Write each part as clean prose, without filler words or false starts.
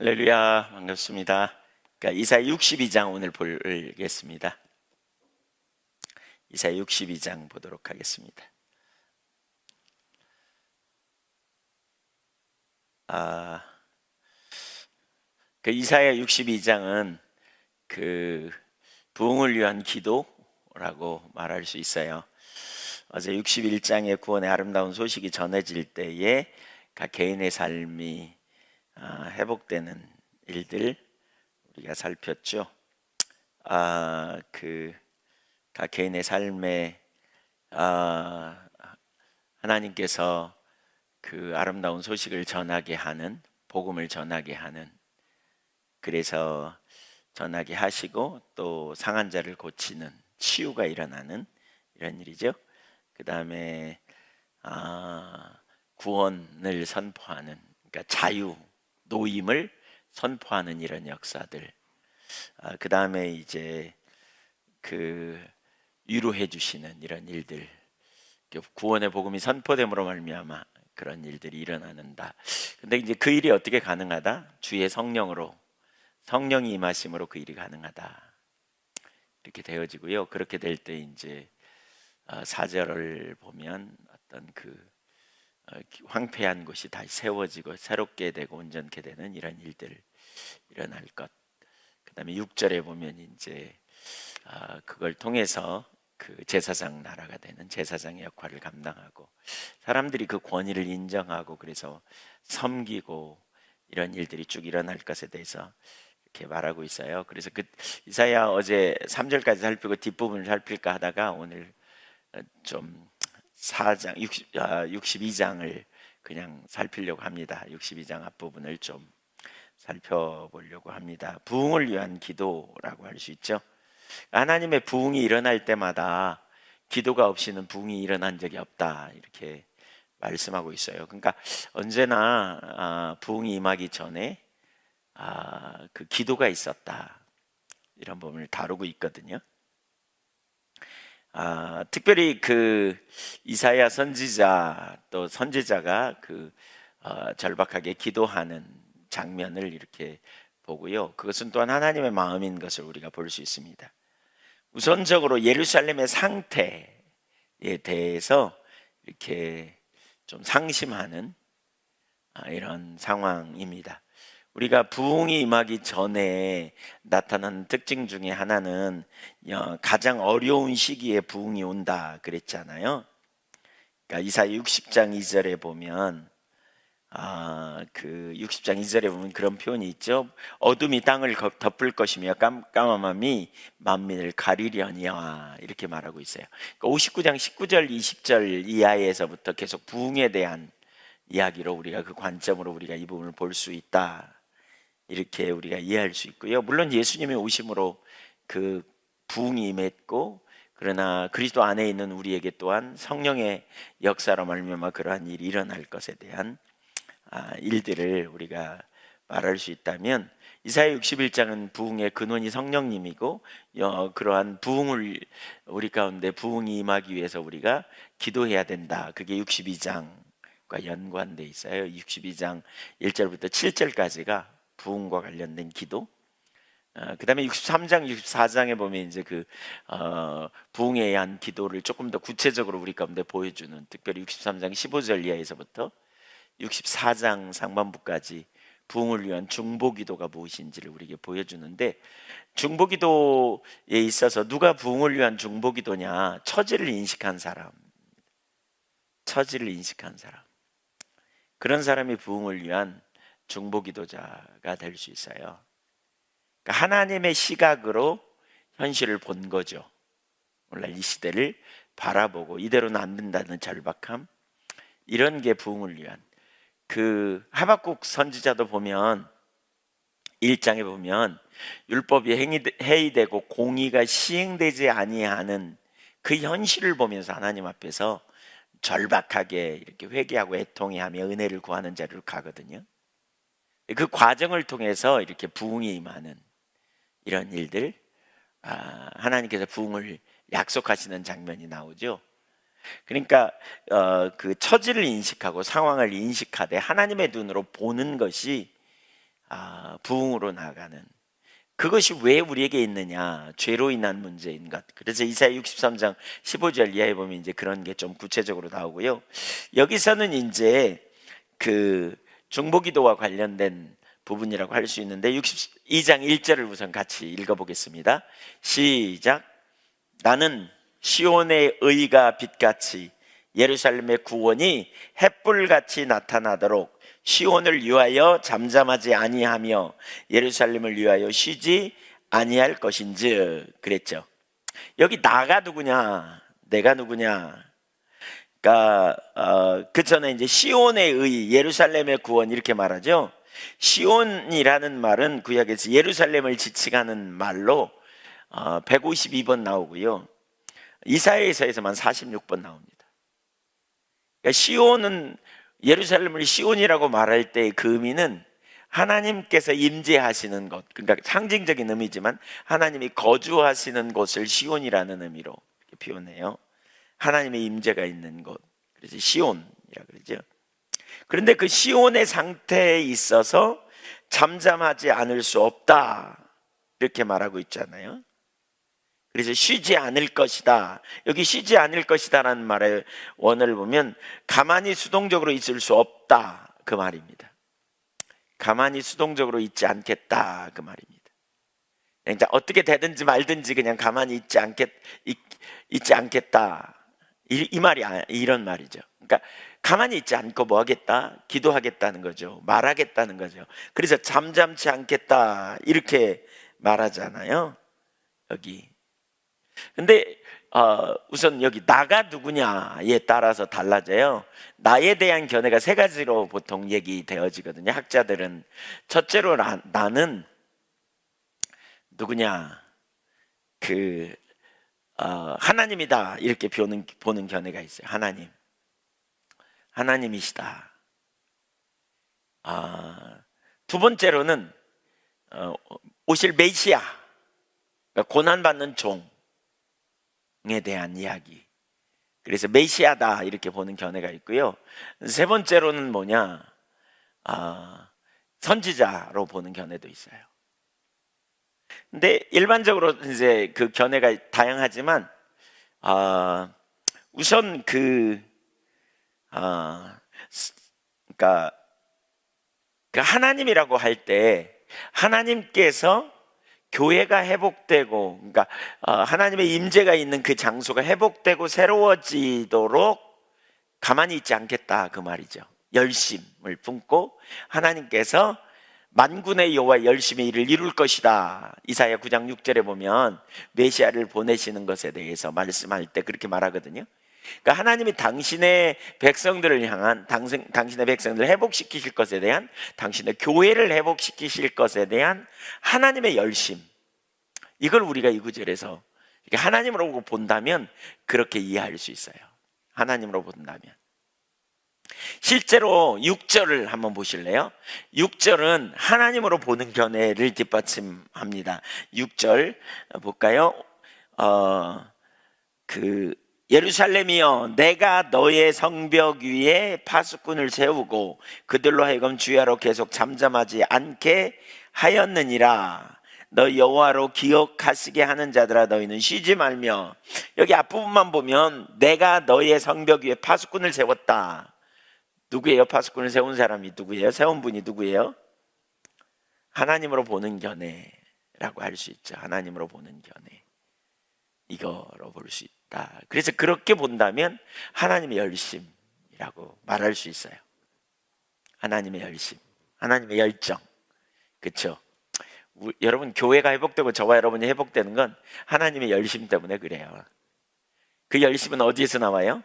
할렐루야, 반갑습니다. 그러니까 이사야 62장 오늘 보겠습니다. 이사야 62장 보도록 하겠습니다. 이사야 62장은 그 부흥을 위한 기도라고 말할 수 있어요. 어제 61장의 구원의 아름다운 소식이 전해질 때에 각 개인의 삶이 회복되는 일들 우리가 살폈죠. 각 개인의 삶에 하나님께서 그 아름다운 소식을 전하게 하는, 복음을 전하게 하는, 그래서 전하게 하시고 또 상한 자를 고치는, 치유가 일어나는 이런 일이죠. 그 다음에 구원을 선포하는, 그러니까 자유, 노임을 선포하는 이런 역사들. 그 다음에 이제 그 위로해 주시는 이런 일들, 구원의 복음이 선포됨으로 말미암아 그런 일들이 일어나는다. 근데 이제 그 일이 어떻게 가능하다? 주의 성령으로, 성령이 임하심으로 그 일이 가능하다. 이렇게 되어지고요. 그렇게 될 때 이제 4절을 보면 어떤 황폐한 곳이 다시 세워지고 새롭게 되고 온전케 되는 이런 일들 일어날 것. 그다음에 6절에 보면 이제 그걸 통해서 그 제사장 나라가 되는 제사장의 역할을 감당하고 사람들이 그 권위를 인정하고 그래서 섬기고 이런 일들이 쭉 일어날 것에 대해서 이렇게 말하고 있어요. 그래서 그 이사야 어제 3절까지 살피고 뒷부분을 살필까 하다가 오늘 좀 4장 62장을 그냥 살피려고 합니다. 62장 앞부분을 좀 살펴보려고 합니다. 부흥을 위한 기도라고 할 수 있죠. 하나님의 부흥이 일어날 때마다 기도가 없이는 부흥이 일어난 적이 없다, 이렇게 말씀하고 있어요. 그러니까 언제나 부흥이 임하기 전에 그 기도가 있었다, 이런 부분을 다루고 있거든요. 특별히 그 이사야 선지자 또 선지자가 절박하게 기도하는 장면을 이렇게 보고요. 그것은 또한 하나님의 마음인 것을 우리가 볼 수 있습니다. 우선적으로 예루살렘의 상태에 대해서 이렇게 좀 상심하는 이런 상황입니다. 우리가 부흥이 임하기 전에 나타나는 특징 중에 하나는 가장 어려운 시기에 부흥이 온다 그랬잖아요. 그러니까 이사야 60장 2절에 보면 그 60장 2절에 보면 그런 표현이 있죠. 어둠이 땅을 덮을 것이며 깜깜함이 만민을 가리려니와, 이렇게 말하고 있어요. 그러니까 59장 19절 20절 이하에서부터 계속 부흥에 대한 이야기로 우리가 그 관점으로 우리가 이 부분을 볼 수 있다, 이렇게 우리가 이해할 수 있고요. 물론 예수님의 오심으로 그 부흥이 임했고, 그러나 그리스도 안에 있는 우리에게 또한 성령의 역사로 말미암아 그러한 일이 일어날 것에 대한 일들을 우리가 말할 수 있다면, 이사야 61장은 부흥의 근원이 성령님이고 그러한 부흥을 우리 가운데 부흥이 임하기 위해서 우리가 기도해야 된다, 그게 62장과 연관돼 있어요. 62장 1절부터 7절까지가 부흥과 관련된 기도. 그 다음에 63장, 64장에 보면 이제 부흥에 의한 기도를 조금 더 구체적으로 우리 가운데 보여주는, 특별히 63장 15절 이하에서부터 64장 상반부까지 부흥을 위한 중보기도가 무엇인지를 우리에게 보여주는데, 중보기도에 있어서 누가 부흥을 위한 중보기도냐? 처지를 인식한 사람, 처지를 인식한 사람, 그런 사람이 부흥을 위한 중보기도자가 될 수 있어요. 그러니까 하나님의 시각으로 현실을 본 거죠. 오늘날 이 시대를 바라보고 이대로는 안 된다는 절박함, 이런 게 부흥을 위한. 그 하박국 선지자도 보면 1장에 보면 율법이 해이되고 공의가 시행되지 아니하는 그 현실을 보면서 하나님 앞에서 절박하게 이렇게 회개하고 애통해하며 은혜를 구하는 자리로 가거든요. 그 과정을 통해서 이렇게 부흥이 임하는 이런 일들, 하나님께서 부흥을 약속하시는 장면이 나오죠. 그러니까 그 처지를 인식하고 상황을 인식하되 하나님의 눈으로 보는 것이 부흥으로 나아가는, 그것이 왜 우리에게 있느냐? 죄로 인한 문제인 것. 그래서 이사야 63장 15절 이하에 보면 이제 그런 게 좀 구체적으로 나오고요. 여기서는 이제 그 중보기도와 관련된 부분이라고 할 수 있는데 62장 1절을 우선 같이 읽어보겠습니다. 시작. 나는 시온의 의가 빛같이 예루살렘의 구원이 햇불같이 나타나도록 시온을 위하여 잠잠하지 아니하며 예루살렘을 위하여 쉬지 아니할 것인즉 그랬죠. 여기 나가 누구냐? 내가 누구냐? 그러니까 그 전에 이제 시온의 의, 예루살렘의 구원 이렇게 말하죠. 시온이라는 말은 구약에서 예루살렘을 지칭하는 말로 152번 나오고요. 이사야에서만 46번 나옵니다. 그러니까 시온은, 예루살렘을 시온이라고 말할 때 그 의미는 하나님께서 임재하시는 것, 그러니까 상징적인 의미지만 하나님이 거주하시는 곳을 시온이라는 의미로 이렇게 표현해요. 하나님의 임재가 있는 곳, 그래서 시온이라 그러죠. 그런데 그 시온의 상태에 있어서 잠잠하지 않을 수 없다 이렇게 말하고 있잖아요. 그래서 쉬지 않을 것이다. 여기 쉬지 않을 것이다라는 말의 원어를 보면 가만히 수동적으로 있을 수 없다 그 말입니다. 가만히 수동적으로 있지 않겠다 그 말입니다. 그러니까 어떻게 되든지 말든지 그냥 가만히 있지 않겠다 이 말이 이런 말이죠. 그러니까 가만히 있지 않고 뭐 하겠다? 기도하겠다는 거죠. 말하겠다는 거죠. 그래서 잠잠치 않겠다 이렇게 말하잖아요. 여기. 근데 우선 여기 나가 누구냐에 따라서 달라져요. 나에 대한 견해가 세 가지로 보통 얘기되어지거든요. 학자들은 첫째로 나는 누구냐? 하나님이다 이렇게 보는 견해가 있어요. 하나님이시다. 두 번째로는 오실 메시아, 그러니까 고난받는 종에 대한 이야기. 그래서 메시아다 이렇게 보는 견해가 있고요. 세 번째로는 뭐냐? 선지자로 보는 견해도 있어요. 근데 일반적으로 이제 그 견해가 다양하지만 우선 그러니까 그 하나님이라고 할 때 하나님께서 교회가 회복되고, 그러니까 하나님의 임재가 있는 그 장소가 회복되고 새로워지도록 가만히 있지 않겠다 그 말이죠. 열심을 품고 하나님께서 만군의 여호와 열심히 이를 이룰 것이다. 이사야 9장 6절에 보면 메시아를 보내시는 것에 대해서 말씀할 때 그렇게 말하거든요. 그러니까 하나님이 당신의 백성들을 향한, 당신의 백성들을 회복시키실 것에 대한, 당신의 교회를 회복시키실 것에 대한 하나님의 열심, 이걸 우리가 이 구절에서 하나님으로 본다면 그렇게 이해할 수 있어요. 하나님으로 본다면. 실제로 6절을 한번 보실래요? 6절은 하나님으로 보는 견해를 뒷받침합니다. 6절 볼까요? 예루살렘이여, 내가 너의 성벽 위에 파수꾼을 세우고 그들로 하여금 주야로 계속 잠잠하지 않게 하였느니라. 너 여호와로 기억하시게 하는 자들아, 너희는 쉬지 말며. 여기 앞부분만 보면 내가 너의 성벽 위에 파수꾼을 세웠다. 누구예요? 파수꾼을 세운 사람이 누구예요? 세운 분이 누구예요? 하나님으로 보는 견해라고 할 수 있죠. 하나님으로 보는 견해, 이거로 볼 수 있다. 그래서 그렇게 본다면 하나님의 열심이라고 말할 수 있어요. 하나님의 열심, 하나님의 열정, 그렇죠? 여러분, 교회가 회복되고 저와 여러분이 회복되는 건 하나님의 열심 때문에 그래요. 그 열심은 어디에서 나와요?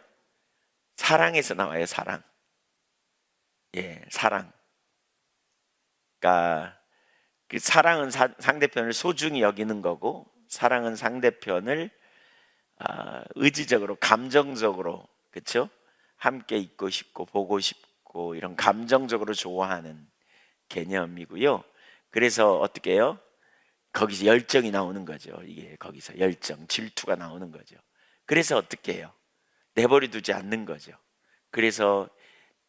사랑에서 나와요. 사랑. 사랑. 그러니까 그 사랑은 상대편을 소중히 여기는 거고, 사랑은 상대편을 의지적으로, 감정적으로, 그렇죠? 함께 있고 싶고 보고 싶고 이런 감정적으로 좋아하는 개념이고요. 그래서 어떻게 해요? 거기서 열정이 나오는 거죠. 이게 거기서 열정, 질투가 나오는 거죠. 그래서 어떻게 해요? 내버려 두지 않는 거죠. 그래서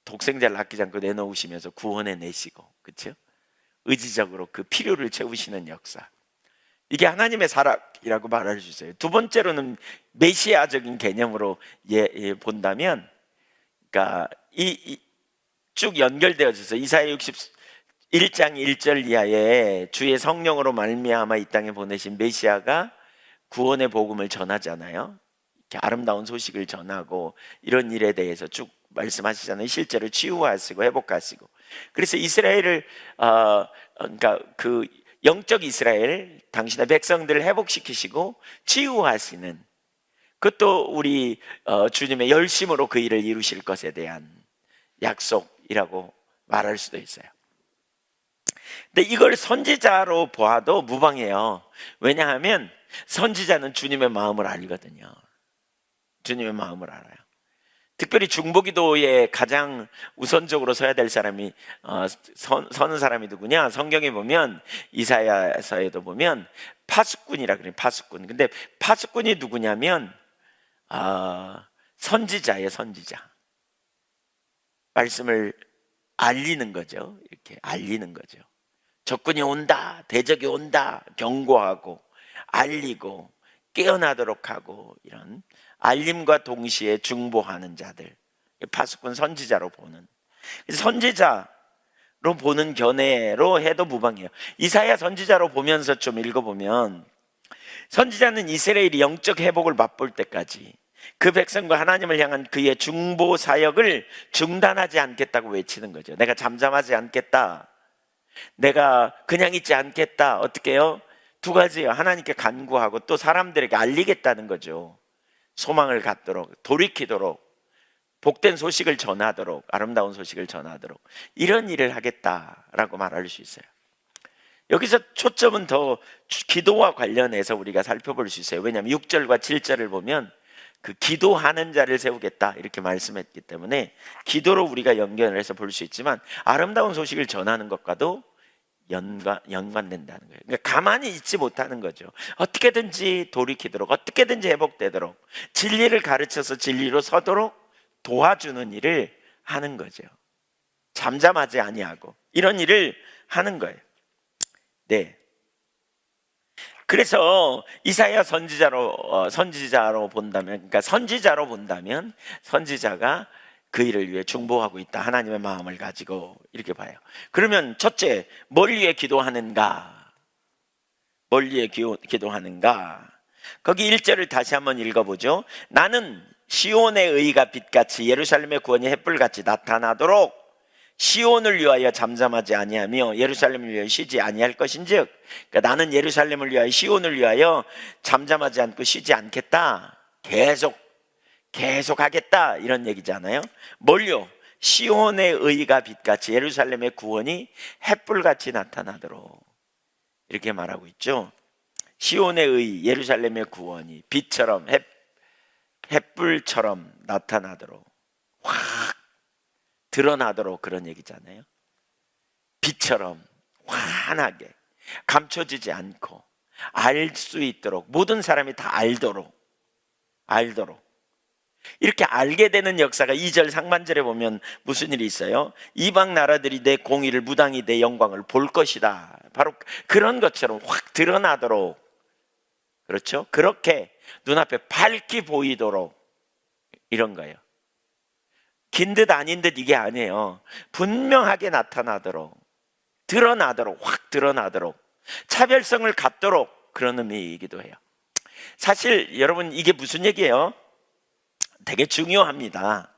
독생자를 아끼지 않고 내놓으시면서 구원해 내시고, 그렇죠? 의지적으로 그 필요를 채우시는 역사. 이게 하나님의 사랑이라고 말할 수 있어요. 두 번째로는 메시아적인 개념으로 본다면, 그러니까 쭉 연결되어져서 이사야 61장 1절 이하에 주의 성령으로 말미암아 이 땅에 보내신 메시아가 구원의 복음을 전하잖아요. 이렇게 아름다운 소식을 전하고 이런 일에 대해서 쭉 말씀하시잖아요. 실제로 치유하시고 회복하시고. 그래서 이스라엘을 그러니까 그 영적 이스라엘, 당신의 백성들을 회복시키시고 치유하시는, 그것도 우리 주님의 열심으로 그 일을 이루실 것에 대한 약속이라고 말할 수도 있어요. 근데 이걸 선지자로 보아도 무방해요. 왜냐하면 선지자는 주님의 마음을 알거든요. 주님의 마음을 알아요. 특별히 중보기도에 가장 우선적으로 서야 될 사람이 서는 사람이 누구냐? 성경에 보면 이사야서에도 보면 파수꾼이라 그래요. 파수꾼. 근데 파수꾼이 누구냐면 선지자예요. 선지자. 말씀을 알리는 거죠. 이렇게 알리는 거죠. 적군이 온다, 대적이 온다, 경고하고 알리고 깨어나도록 하고, 이런 알림과 동시에 중보하는 자들, 파수꾼 선지자로 보는, 선지자로 보는 견해로 해도 무방해요. 이사야 선지자로 보면서 좀 읽어보면, 선지자는 이스라엘이 영적 회복을 맛볼 때까지 그 백성과 하나님을 향한 그의 중보 사역을 중단하지 않겠다고 외치는 거죠. 내가 잠잠하지 않겠다, 내가 그냥 있지 않겠다. 어떻게 해요? 두 가지예요. 하나님께 간구하고 또 사람들에게 알리겠다는 거죠. 소망을 갖도록, 돌이키도록, 복된 소식을 전하도록, 아름다운 소식을 전하도록, 이런 일을 하겠다라고 말할 수 있어요. 여기서 초점은 더 기도와 관련해서 우리가 살펴볼 수 있어요. 왜냐하면 6절과 7절을 보면 그 기도하는 자를 세우겠다 이렇게 말씀했기 때문에 기도로 우리가 연결을 해서 볼 수 있지만, 아름다운 소식을 전하는 것과도 연관된다는 거예요. 그러니까 가만히 있지 못하는 거죠. 어떻게든지 돌이키도록, 어떻게든지 회복되도록, 진리를 가르쳐서 진리로 서도록 도와주는 일을 하는 거죠. 잠잠하지 아니하고 이런 일을 하는 거예요. 네. 그래서 이사야 선지자로 본다면, 그러니까 선지자로 본다면 선지자가 그 일을 위해 중보하고 있다, 하나님의 마음을 가지고, 이렇게 봐요. 그러면 첫째, 뭘 위해 기도하는가? 뭘 위해 기도하는가? 거기 1절을 다시 한번 읽어보죠. 나는 시온의 의가 빛같이 예루살렘의 구원이 햇불같이 나타나도록 시온을 위하여 잠잠하지 아니하며 예루살렘을 위하여 쉬지 아니할 것인즉, 그러니까 나는 예루살렘을 위하여 시온을 위하여 잠잠하지 않고 쉬지 않겠다, 계속 하겠다, 이런 얘기잖아요. 뭘요? 시온의 의가 빛같이 예루살렘의 구원이 햇불같이 나타나도록, 이렇게 말하고 있죠. 시온의 의, 예루살렘의 구원이 빛처럼 햇불처럼 나타나도록, 확 드러나도록, 그런 얘기잖아요. 빛처럼 환하게 감춰지지 않고 알 수 있도록, 모든 사람이 다 알도록 이렇게 알게 되는 역사가 2절 상반절에 보면 무슨 일이 있어요? 이방 나라들이 내 공의를 무당히 내 영광을 볼 것이다. 바로 그런 것처럼 확 드러나도록, 그렇죠? 그렇게 눈앞에 밝게 보이도록, 이런 거예요. 긴 듯 아닌 듯 이게 아니에요. 분명하게 나타나도록, 드러나도록, 확 드러나도록, 차별성을 갖도록, 그런 의미이기도 해요. 사실 여러분, 이게 무슨 얘기예요? 되게 중요합니다.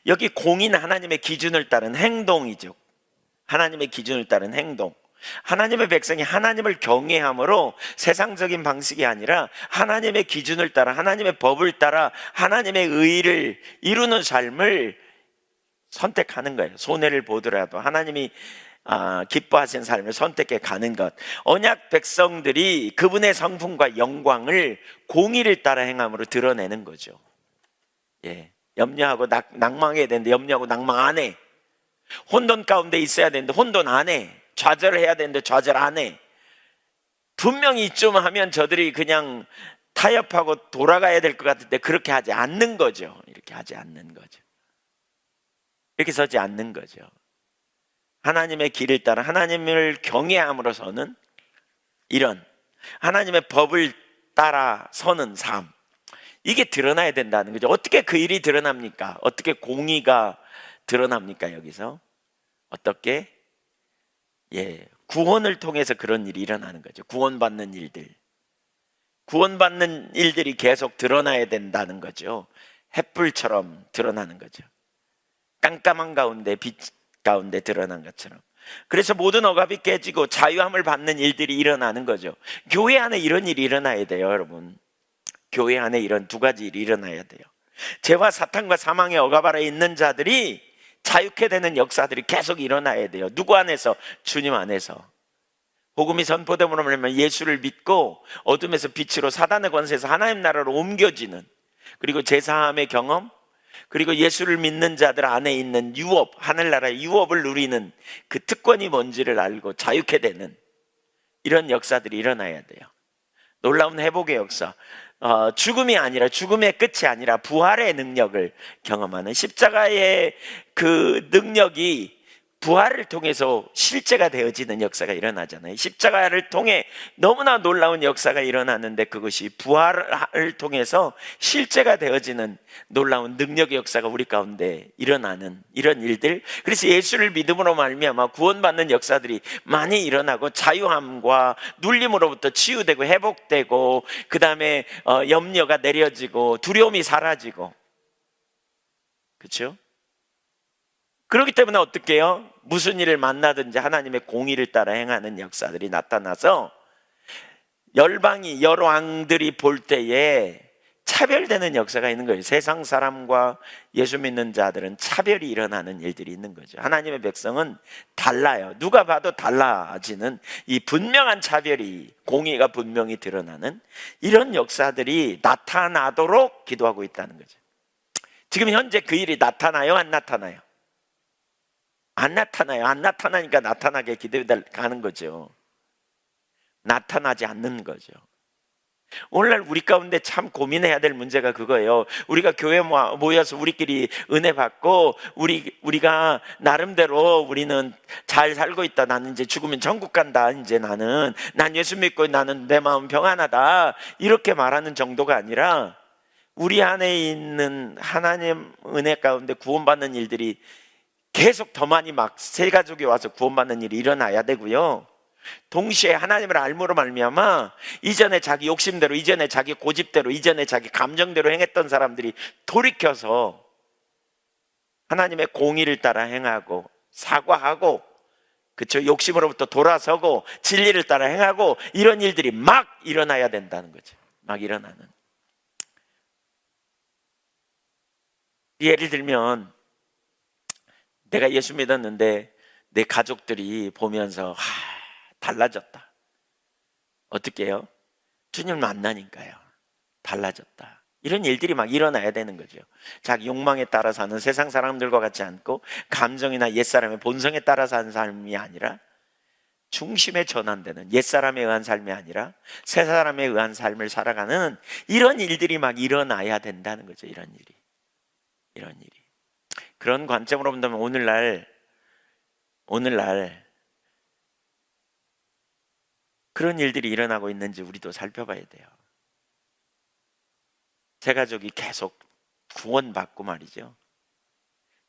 여기 공인, 하나님의 기준을 따른 행동이죠. 하나님의 기준을 따른 행동. 하나님의 백성이 하나님을 경외함으로 세상적인 방식이 아니라 하나님의 기준을 따라, 하나님의 법을 따라 하나님의 의를 이루는 삶을 선택하는 거예요. 손해를 보더라도 하나님이 기뻐하시는 삶을 선택해 가는 것. 언약 백성들이 그분의 성품과 영광을 공의를 따라 행함으로 드러내는 거죠. 예, 염려하고 낭망해야 되는데 염려하고 낭망 안 해. 혼돈 가운데 있어야 되는데 혼돈 안 해. 좌절을 해야 되는데 좌절 안 해. 분명히 이쯤 하면 저들이 그냥 타협하고 돌아가야 될 것 같은데 그렇게 하지 않는 거죠. 이렇게 하지 않는 거죠. 이렇게 서지 않는 거죠. 하나님의 길을 따라 하나님을 경외함으로서는 이런 하나님의 법을 따라 서는 삶, 이게 드러나야 된다는 거죠. 어떻게 그 일이 드러납니까? 어떻게 공의가 드러납니까? 여기서 어떻게? 구원을 통해서 그런 일이 일어나는 거죠. 구원받는 일들이 계속 드러나야 된다는 거죠. 햇불처럼 드러나는 거죠. 깜깜한 가운데 빛 가운데 드러난 것처럼. 그래서 모든 억압이 깨지고 자유함을 받는 일들이 일어나는 거죠. 교회 안에 이런 일이 일어나야 돼요, 여러분. 교회 안에 이런 두 가지 일이 일어나야 돼요. 죄와 사탄과 사망의 억압 아래 있는 자들이 자유케 되는 역사들이 계속 일어나야 돼요. 누구 안에서? 주님 안에서. 복음이 선포됨으로 말하면 예수를 믿고 어둠에서 빛으로 사단의 권세에서 하나님 나라로 옮겨지는, 그리고 제사함의 경험, 그리고 예수를 믿는 자들 안에 있는 유업, 하늘나라의 유업을 누리는 그 특권이 뭔지를 알고 자유케 되는 이런 역사들이 일어나야 돼요. 놀라운 회복의 역사, 죽음이 아니라, 죽음의 끝이 아니라 부활의 능력을 경험하는, 십자가의 그 능력이 부활을 통해서 실제가 되어지는 역사가 일어나잖아요. 십자가를 통해 너무나 놀라운 역사가 일어나는데, 그것이 부활을 통해서 실제가 되어지는 놀라운 능력의 역사가 우리 가운데 일어나는 이런 일들. 그래서 예수를 믿음으로 말미암아 구원받는 역사들이 많이 일어나고, 자유함과 눌림으로부터 치유되고 회복되고, 그 다음에 염려가 내려지고 두려움이 사라지고, 그렇죠? 그렇기 때문에 어떻게 해요? 무슨 일을 만나든지 하나님의 공의를 따라 행하는 역사들이 나타나서 열방이, 열왕들이 볼 때에 차별되는 역사가 있는 거예요. 세상 사람과 예수 믿는 자들은 차별이 일어나는 일들이 있는 거죠. 하나님의 백성은 달라요. 누가 봐도 달라지는 이 분명한 차별이, 공의가 분명히 드러나는 이런 역사들이 나타나도록 기도하고 있다는 거죠. 지금 현재 그 일이 나타나요? 안 나타나요? 안 나타나요. 안 나타나니까 나타나게 기도하는 거죠. 나타나지 않는 거죠. 오늘날 우리 가운데 참 고민해야 될 문제가 그거예요. 우리가 교회 모여서 우리끼리 은혜 받고 우리가 나름대로 우리는 잘 살고 있다. 나는 이제 죽으면 천국 간다. 이제 난 예수 믿고 나는 내 마음 평안하다. 이렇게 말하는 정도가 아니라, 우리 안에 있는 하나님 은혜 가운데 구원받는 일들이 계속 더 많이 막 새 가족이 와서 구원받는 일이 일어나야 되고요. 동시에 하나님을 알므로 말미암아 이전에 자기 욕심대로, 이전에 자기 고집대로, 이전에 자기 감정대로 행했던 사람들이 돌이켜서 하나님의 공의를 따라 행하고 사과하고, 그렇죠? 욕심으로부터 돌아서고 진리를 따라 행하고, 이런 일들이 막 일어나야 된다는 거죠. 막 일어나는. 예를 들면 내가 예수 믿었는데 내 가족들이 보면서 달라졌다. 어떻게 해요? 주님을 만나니까요. 달라졌다. 이런 일들이 막 일어나야 되는 거죠. 자기 욕망에 따라 사는 세상 사람들과 같지 않고, 감정이나 옛사람의 본성에 따라 사는 삶이 아니라 중심에 전환되는, 옛사람에 의한 삶이 아니라 새 사람에 의한 삶을 살아가는 이런 일들이 막 일어나야 된다는 거죠. 이런 일이. 그런 관점으로 본다면 오늘날 그런 일들이 일어나고 있는지 우리도 살펴봐야 돼요. 새 가족이 계속 구원받고 말이죠.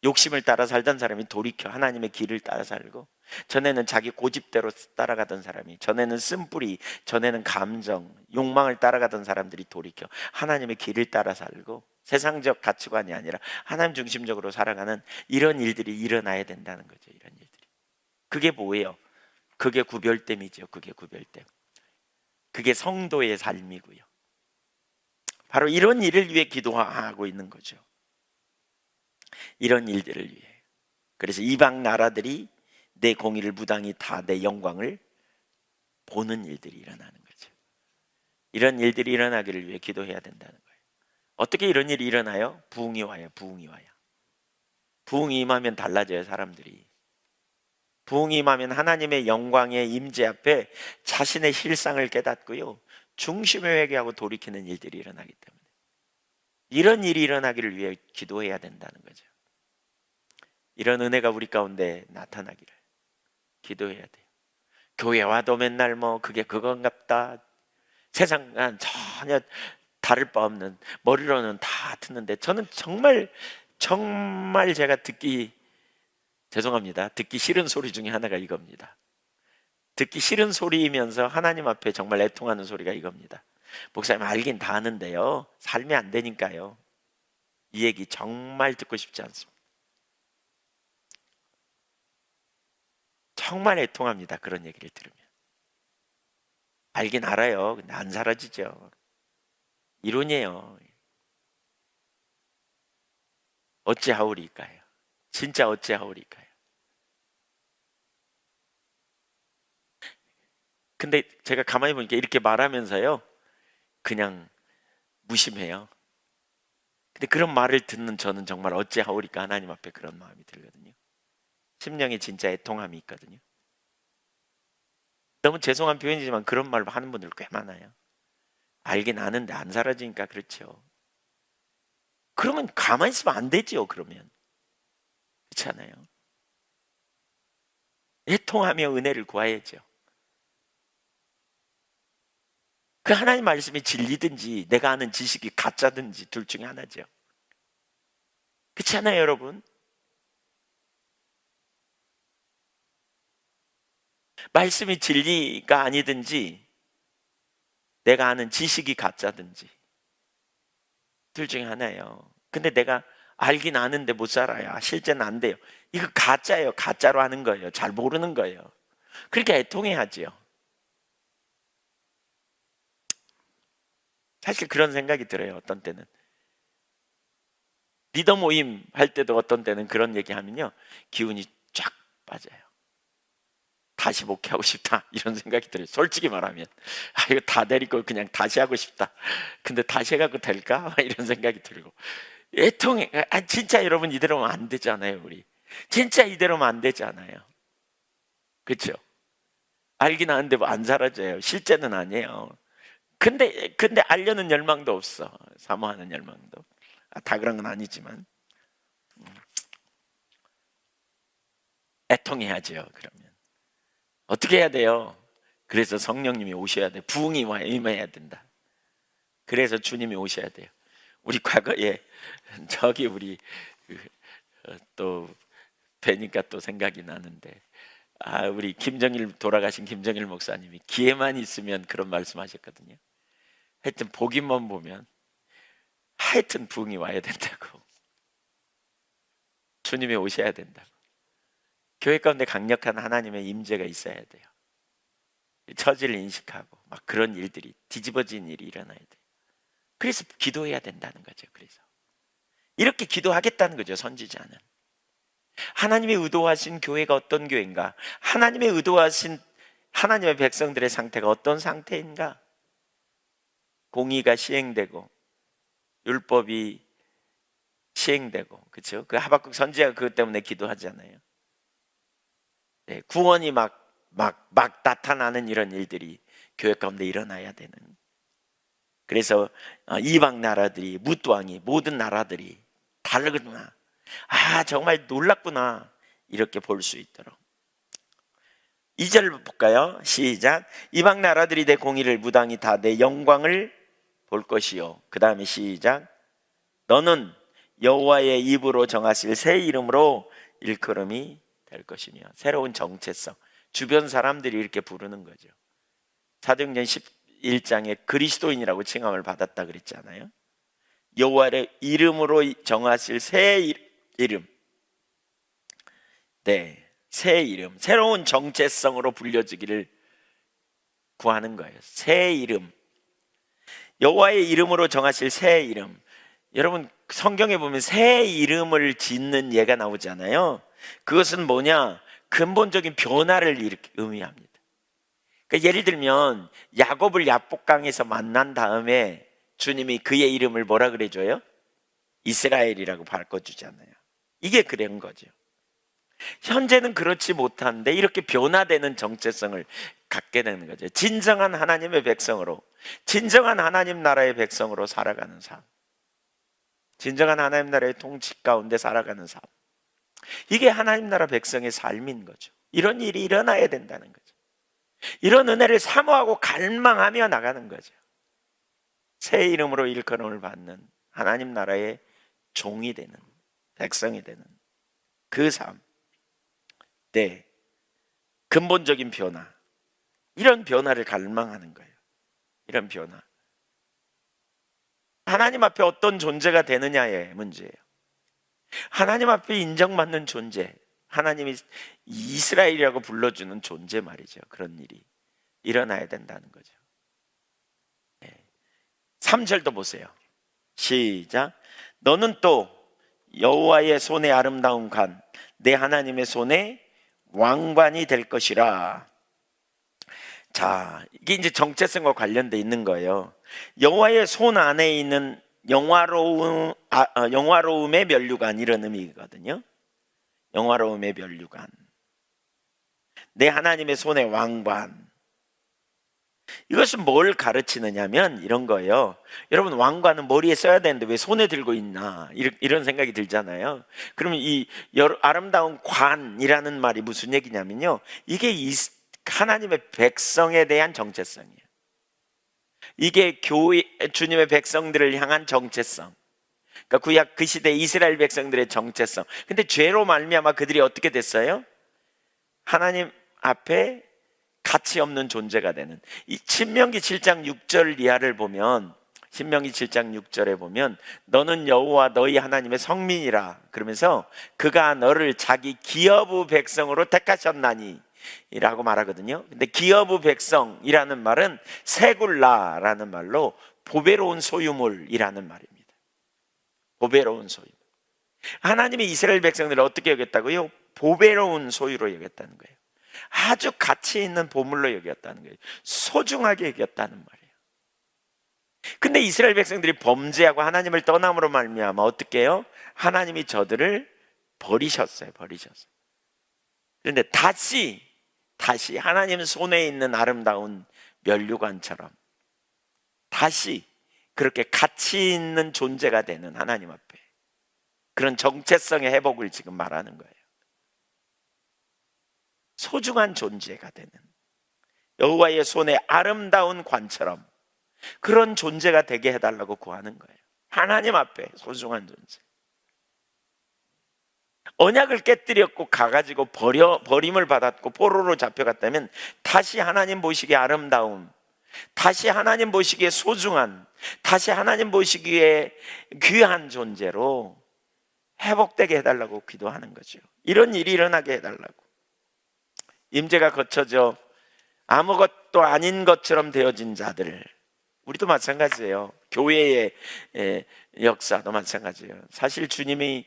욕심을 따라 살던 사람이 돌이켜 하나님의 길을 따라 살고, 전에는 자기 고집대로 따라가던 사람이, 전에는 쓴뿌리, 전에는 감정, 욕망을 따라가던 사람들이 돌이켜 하나님의 길을 따라 살고, 세상적 가치관이 아니라 하나님 중심적으로 살아가는 이런 일들이 일어나야 된다는 거죠. 이런 일들이. 그게 뭐예요? 그게 구별됨이죠. 그게 구별됨. 그게 성도의 삶이고요. 바로 이런 일을 위해 기도하고 있는 거죠. 이런 일들을 위해. 그래서 이방 나라들이 내 공의를 무당히 다 내 영광을 보는 일들이 일어나는 거죠. 이런 일들이 일어나기를 위해 기도해야 된다는 거예요. 어떻게 이런 일이 일어나요? 부흥이 와요. 부흥이 임하면 달라져요. 사람들이. 부흥이 임하면 하나님의 영광의 임재 앞에 자신의 실상을 깨닫고요, 중심을 회개하고 돌이키는 일들이 일어나기 때문에 이런 일이 일어나기를 위해 기도해야 된다는 거죠. 이런 은혜가 우리 가운데 나타나기를. 기도해야 돼요. 교회 와도 맨날 뭐 그게 그건갑다. 세상과 전혀 다를 바 없는, 머리로는 다 듣는데, 저는 정말 제가 죄송합니다, 듣기 싫은 소리 중에 하나가 이겁니다. 듣기 싫은 소리이면서 하나님 앞에 정말 애통하는 소리가 이겁니다. 목사님, 알긴 다 아는데요, 살면 안 되니까요. 이 얘기 정말 듣고 싶지 않습니다. 정말 애통합니다, 그런 얘기를 들으면. 알긴 알아요, 근데 안 사라지죠. 이론이에요. 어찌하오리까요? 진짜 어찌하오리까요? 근데 제가 가만히 보니까 이렇게 말하면서요, 그냥 무심해요. 근데 그런 말을 듣는 저는 정말 어찌하오리까 하나님 앞에 그런 마음이 들거든요. 심령에 진짜 애통함이 있거든요. 너무 죄송한 표현이지만 그런 말 하는 분들 꽤 많아요. 알긴 아는데 안 사라지니까 그렇죠. 그러면 가만히 있으면 안 되지요. 그러면 그렇지 않아요? 애통하며 은혜를 구해야죠. 그 하나님 말씀이 진리든지 내가 아는 지식이 가짜든지 둘 중에 하나죠. 그렇지 않아요, 여러분? 말씀이 진리가 아니든지 내가 아는 지식이 가짜든지 둘 중에 하나예요. 근데 내가 알긴 아는데 못 살아요. 실제는 안 돼요. 이거 가짜예요. 가짜로 하는 거예요. 잘 모르는 거예요. 그러니까 애통해야지요. 사실 그런 생각이 들어요. 어떤 때는 리더 모임 할 때도 어떤 때는 그런 얘기하면요, 기운이 쫙 빠져요. 다시 목회하고 싶다 이런 생각이 들어요. 솔직히 말하면 이거 다 내리고 그냥 다시 하고 싶다. 근데 다시 해갖고 될까? 이런 생각이 들고. 애통해. 진짜 여러분 이대로면 안 되잖아요. 우리 진짜 이대로면 안 되잖아요. 그렇죠? 알긴 아는데 뭐 안 사라져요. 실제는 아니에요. 근데 알려는 열망도 없어. 사모하는 열망도. 다 그런 건 아니지만 애통해야죠. 그러면 어떻게 해야 돼요? 그래서 성령님이 오셔야 돼. 부흥이 임해야 된다. 그래서 주님이 오셔야 돼요. 우리 과거에 저기 우리 또 뵈니까 또 생각이 나는데, 우리 돌아가신 김정일 목사님이 기회만 있으면 그런 말씀하셨거든요. 하여튼 보기만 보면 하여튼 부흥이 와야 된다고. 주님이 오셔야 된다고. 교회 가운데 강력한 하나님의 임재가 있어야 돼요. 처지를 인식하고 막 그런 일들이, 뒤집어진 일이 일어나야 돼요. 그래서 기도해야 된다는 거죠. 그래서 이렇게 기도하겠다는 거죠. 선지자는 하나님의 의도하신 교회가 어떤 교회인가, 하나님의 의도하신 하나님의 백성들의 상태가 어떤 상태인가, 공의가 시행되고 율법이 시행되고, 그렇죠? 그 하박국 선지자가 그것 때문에 기도하잖아요. 네, 구원이 막 나타나는 이런 일들이 교회 가운데 일어나야 되는. 그래서 이방 나라들이, 뭇왕이, 모든 나라들이 다르구나, 정말 놀랍구나, 이렇게 볼 수 있도록. 2절 볼까요? 시작. 이방 나라들이 내 공의를, 무당이 다 내 영광을 볼 것이요. 그 다음에 시작. 너는 여호와의 입으로 정하실 새 이름으로 일컬음이 될 것이며. 새로운 정체성, 주변 사람들이 이렇게 부르는 거죠. 사도행전 11장에 그리스도인이라고 칭함을 받았다 그랬잖아요. 여호와의 이름으로 정하실 새 이름. 네, 새 이름, 새로운 정체성으로 불려지기를 구하는 거예요. 새 이름, 여호와의 이름으로 정하실 새 이름. 여러분 성경에 보면 새 이름을 짓는 예가 나오잖아요. 그것은 뭐냐? 근본적인 변화를 의미합니다. 그러니까 예를 들면 야곱을 야복강에서 만난 다음에 주님이 그의 이름을 뭐라 그래줘요? 이스라엘이라고 바꿔주잖아요. 이게 그런 거죠. 현재는 그렇지 못한데 이렇게 변화되는 정체성을 갖게 되는 거죠. 진정한 하나님의 백성으로, 진정한 하나님 나라의 백성으로 살아가는 삶, 진정한 하나님 나라의 통치 가운데 살아가는 삶, 이게 하나님 나라 백성의 삶인 거죠. 이런 일이 일어나야 된다는 거죠. 이런 은혜를 사모하고 갈망하며 나가는 거죠. 새 이름으로 일컬음을 받는 하나님 나라의 종이 되는, 백성이 되는 그 삶. 네, 근본적인 변화, 이런 변화를 갈망하는 거예요. 이런 변화. 하나님 앞에 어떤 존재가 되느냐의 문제예요. 하나님 앞에 인정받는 존재, 하나님이 이스라엘이라고 불러주는 존재 말이죠. 그런 일이 일어나야 된다는 거죠. 3절도 보세요. 시작. 너는 또 여호와의 손에 아름다운 관, 내 하나님의 손에 왕관이 될 것이라. 자, 이게 이제 정체성과 관련돼 있는 거예요. 여호와의 손 안에 있는 영화로움의 면류관, 이런 의미거든요. 영화로움의 면류관, 내 하나님의 손의 왕관. 이것은 뭘 가르치느냐면 이런 거예요. 여러분, 왕관은 머리에 써야 되는데 왜 손에 들고 있나, 이런 생각이 들잖아요. 그러면 이 아름다운 관이라는 말이 무슨 얘기냐면요, 이게 하나님의 백성에 대한 정체성이에요. 이게 교회, 주님의 백성들을 향한 정체성. 그러니까 구약 그 시대 이스라엘 백성들의 정체성. 근데 죄로 말미암아 그들이 어떻게 됐어요? 하나님 앞에 가치 없는 존재가 되는, 이 신명기 7장 6절 이하를 보면, 신명기 7장 6절에 보면 너는 여호와 너희 하나님의 성민이라 그러면서 그가 너를 자기 기업의 백성으로 택하셨나니 이라고 말하거든요. 근데 기업의 백성이라는 말은 세굴라라는 말로 보배로운 소유물이라는 말입니다. 보배로운 소유. 하나님이 이스라엘 백성들을 어떻게 여겼다고요? 보배로운 소유로 여겼다는 거예요. 아주 가치 있는 보물로 여겼다는 거예요. 소중하게 여겼다는 말이에요. 근데 이스라엘 백성들이 범죄하고 하나님을 떠남으로 말미암아 어떻게 해요? 하나님이 저들을 버리셨어요. 그런데 다시 하나님 손에 있는 아름다운 면류관처럼 다시 그렇게 가치 있는 존재가 되는 하나님 앞에, 그런 정체성의 회복을 지금 말하는 거예요. 소중한 존재가 되는, 여호와의 손에 아름다운 관처럼 그런 존재가 되게 해달라고 구하는 거예요. 하나님 앞에 소중한 존재. 언약을 깨뜨렸고 가가지고 버림을 받았고 포로로 잡혀갔다면 다시 하나님 보시기에 아름다움, 다시 하나님 보시기에 소중한, 다시 하나님 보시기에 귀한 존재로 회복되게 해달라고 기도하는 거죠. 이런 일이 일어나게 해달라고. 임재가 거쳐져 아무것도 아닌 것처럼 되어진 자들, 우리도 마찬가지예요. 교회의 역사도 마찬가지예요. 사실 주님이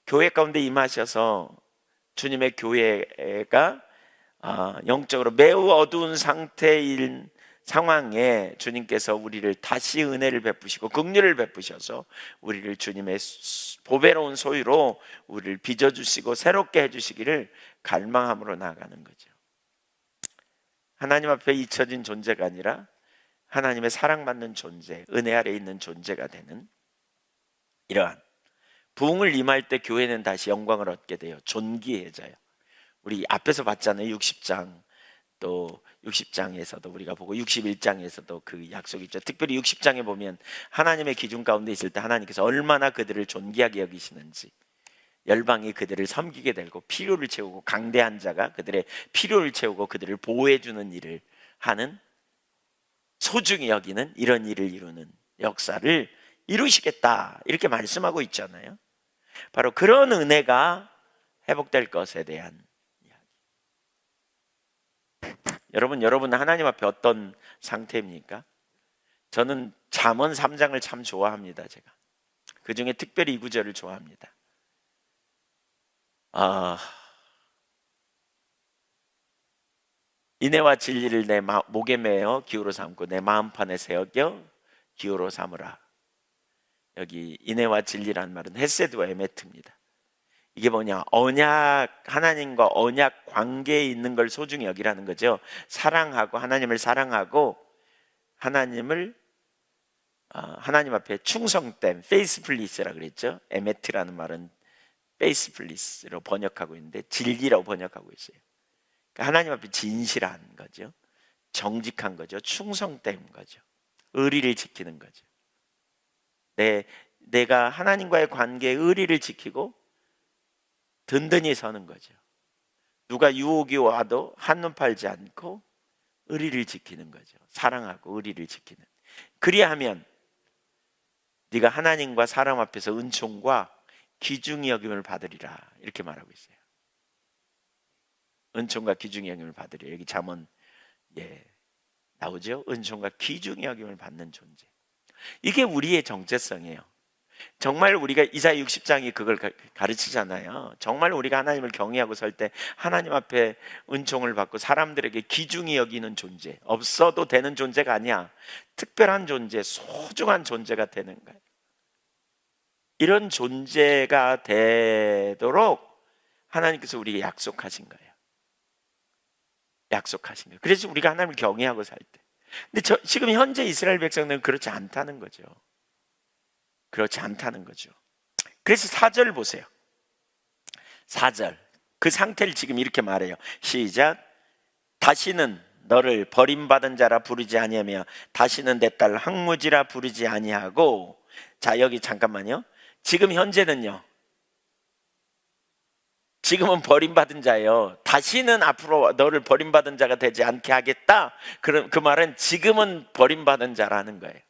교회 가운데 임하셔서 주님의 교회가 영적으로 매우 어두운 상태인 상황에 주님께서 우리를 다시 은혜를 베푸시고 긍휼을 베푸셔서 우리를 주님의 보배로운 소유로 우리를 빚어주시고 새롭게 해주시기를 갈망함으로 나아가는 거죠. 하나님 앞에 잊혀진 존재가 아니라 하나님의 사랑받는 존재, 은혜 아래 있는 존재가 되는 이러한 부흥을 임할 때 교회는 다시 영광을 얻게 돼요. 존귀해져요. 우리 앞에서 봤잖아요. 60장, 또 60장에서도 우리가 보고 61장에서도 그 약속이 있죠. 특별히 60장에 보면 하나님의 기준 가운데 있을 때 하나님께서 얼마나 그들을 존귀하게 여기시는지, 열방이 그들을 섬기게 되고 필요를 채우고 강대한 자가 그들의 필요를 채우고 그들을 보호해주는 일을 하는, 소중히 여기는 이런 일을 이루는 역사를 이루시겠다, 이렇게 말씀하고 있잖아요. 바로 그런 은혜가 회복될 것에 대한 이야기. 여러분 하나님 앞에 어떤 상태입니까? 저는 잠언 3장을 참 좋아합니다. 제가 그 중에 특별히 이 구절을 좋아합니다. 인애와 진리를 내 목에 매어 기호로 삼고 내 마음판에 새겨 기호로 삼으라. 여기 인애와 진리라는 말은 헤세드와 에메트입니다. 이게 뭐냐? 언약, 하나님과 언약 관계에 있는 걸 소중히 여기라는 거죠. 사랑하고, 하나님을 사랑하고 하나님 앞에 충성됨, 페이스플리스라고 그랬죠. 에메트라는 말은 페이스플리스로 번역하고 있는데 진리라고 번역하고 있어요. 하나님 앞에 진실한 거죠. 정직한 거죠. 충성된 거죠. 의리를 지키는 거죠. 내가 하나님과의 관계의 의리를 지키고 든든히 서는 거죠. 누가 유혹이 와도 한눈 팔지 않고 의리를 지키는 거죠. 사랑하고 의리를 지키는. 그리하면 네가 하나님과 사람 앞에서 은총과 귀중히 여김을 받으리라, 이렇게 말하고 있어요. 은총과 귀중히 여김을 받으리라. 여기 잠언 나오죠. 은총과 귀중히 여김을 받는 존재. 이게 우리의 정체성이에요. 정말 우리가 이사야 60장이 그걸 가르치잖아요. 정말 우리가 하나님을 경외하고 설 때 하나님 앞에 은총을 받고 사람들에게 귀중히 여기는 존재, 없어도 되는 존재가 아니야. 특별한 존재, 소중한 존재가 되는 거예요. 이런 존재가 되도록 하나님께서 우리에게 약속하신 거예요. 약속하신 거예요. 그래서 우리가 하나님을 경외하고 살 때. 근데 지금 현재 이스라엘 백성들은 그렇지 않다는 거죠. 그렇지 않다는 거죠. 그래서 4절 보세요. 4절 그 상태를 지금 이렇게 말해요. 시작. 다시는 너를 버림받은 자라 부르지 아니하며 다시는 내 딸 항무지라 부르지 아니하고. 자, 여기 잠깐만요. 지금 현재는요, 지금은 버림받은 자예요. 다시는 앞으로 너를 버림받은 자가 되지 않게 하겠다. 그럼 그 말은 지금은 버림받은 자라는 거예요.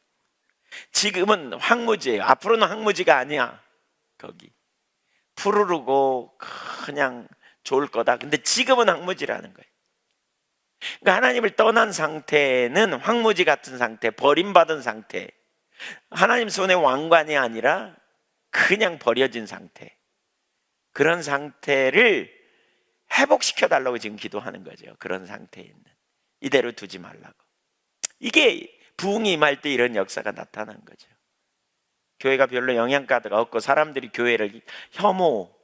지금은 황무지예요. 앞으로는 황무지가 아니야. 거기 푸르르고 그냥 좋을 거다. 근데 지금은 황무지라는 거예요. 그러니까 하나님을 떠난 상태는 황무지 같은 상태, 버림받은 상태, 하나님 손의 왕관이 아니라 그냥 버려진 상태, 그런 상태를 회복시켜 달라고 지금 기도하는 거죠. 그런 상태에 있는, 이대로 두지 말라고. 이게 부흥이 임할 때 이런 역사가 나타난 거죠. 교회가 별로 영양가가 없고 사람들이 교회를 혐오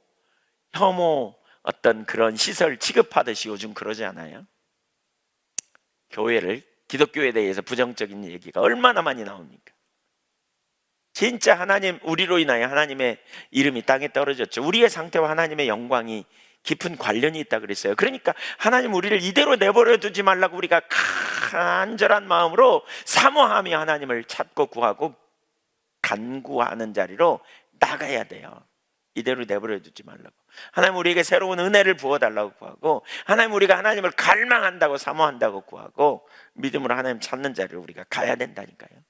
어떤 그런 시설 취급하듯이 요즘 그러지 않아요? 교회를, 기독교에 대해서 부정적인 얘기가 얼마나 많이 나옵니까? 진짜 하나님, 우리로 인하여 하나님의 이름이 땅에 떨어졌죠. 우리의 상태와 하나님의 영광이 깊은 관련이 있다 그랬어요. 그러니까 하나님 우리를 이대로 내버려 두지 말라고 우리가 간절한 마음으로 사모하며 하나님을 찾고 구하고 간구하는 자리로 나가야 돼요. 이대로 내버려 두지 말라고. 하나님 우리에게 새로운 은혜를 부어달라고 구하고, 하나님 우리가 하나님을 갈망한다고 사모한다고 구하고 믿음으로 하나님 찾는 자리로 우리가 가야 된다니까요.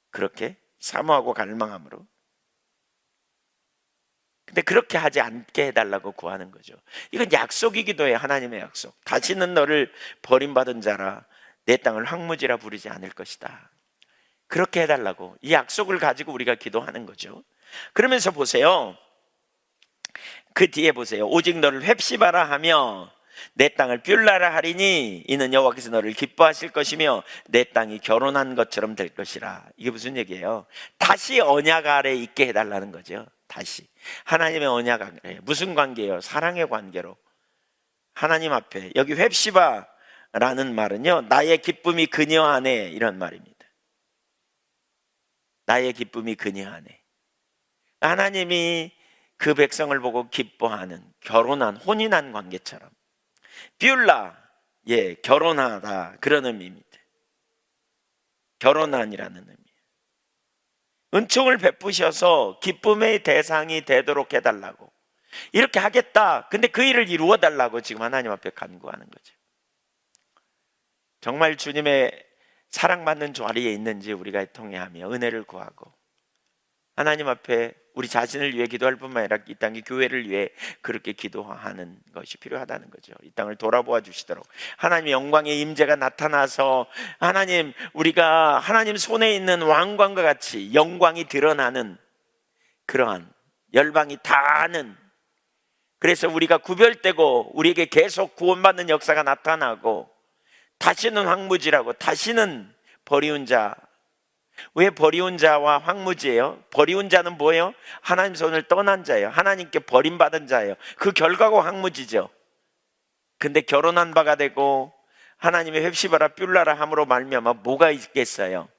그렇게 사모하고 갈망함으로. 근데 그렇게 하지 않게 해달라고 구하는 거죠. 이건 약속이기도 해요. 하나님의 약속. 다시는 너를 버림받은 자라 내 땅을 황무지라 부르지 않을 것이다. 그렇게 해달라고 이 약속을 가지고 우리가 기도하는 거죠. 그러면서 보세요. 그 뒤에 보세요. 오직 너를 홑시바라 하며 내 땅을 뷸라라 하리니 이는 여호와께서 너를 기뻐하실 것이며 내 땅이 결혼한 것처럼 될 것이라. 이게 무슨 얘기예요? 다시 언약 아래 있게 해달라는 거죠. 다시 하나님의 언약 아래. 무슨 관계예요? 사랑의 관계로 하나님 앞에. 여기 홑시바라는 말은요, 나의 기쁨이 그녀 안에, 이런 말입니다. 나의 기쁨이 그녀 안에. 하나님이 그 백성을 보고 기뻐하는, 결혼한, 혼인한 관계처럼. 뷸라, 결혼하다, 그런 의미입니다. 결혼한이라는 의미. 은총을 베푸셔서 기쁨의 대상이 되도록 해달라고, 이렇게 하겠다. 근데 그 일을 이루어 달라고 지금 하나님 앞에 간구하는 거죠. 정말 주님의 사랑받는 자리에 있는지 우리가 통회하며 은혜를 구하고 하나님 앞에 우리 자신을 위해 기도할 뿐만 아니라 이 땅의 교회를 위해 그렇게 기도하는 것이 필요하다는 거죠. 이 땅을 돌아보아 주시도록 하나님의 영광의 임재가 나타나서 하나님, 우리가 하나님 손에 있는 왕관과 같이 영광이 드러나는 그러한, 열방이 다 아는, 그래서 우리가 구별되고 우리에게 계속 구원받는 역사가 나타나고, 다시는 황무지라고, 다시는 버리운 자. 왜 버리운 자와 황무지예요? 버리운 자는 뭐예요? 하나님 손을 떠난 자예요. 하나님께 버림받은 자예요. 그 결과가 황무지죠. 근데 결혼한 바가 되고 하나님의 홑시바라 뷸라라 함으로 말미암아 뭐가 있겠어요?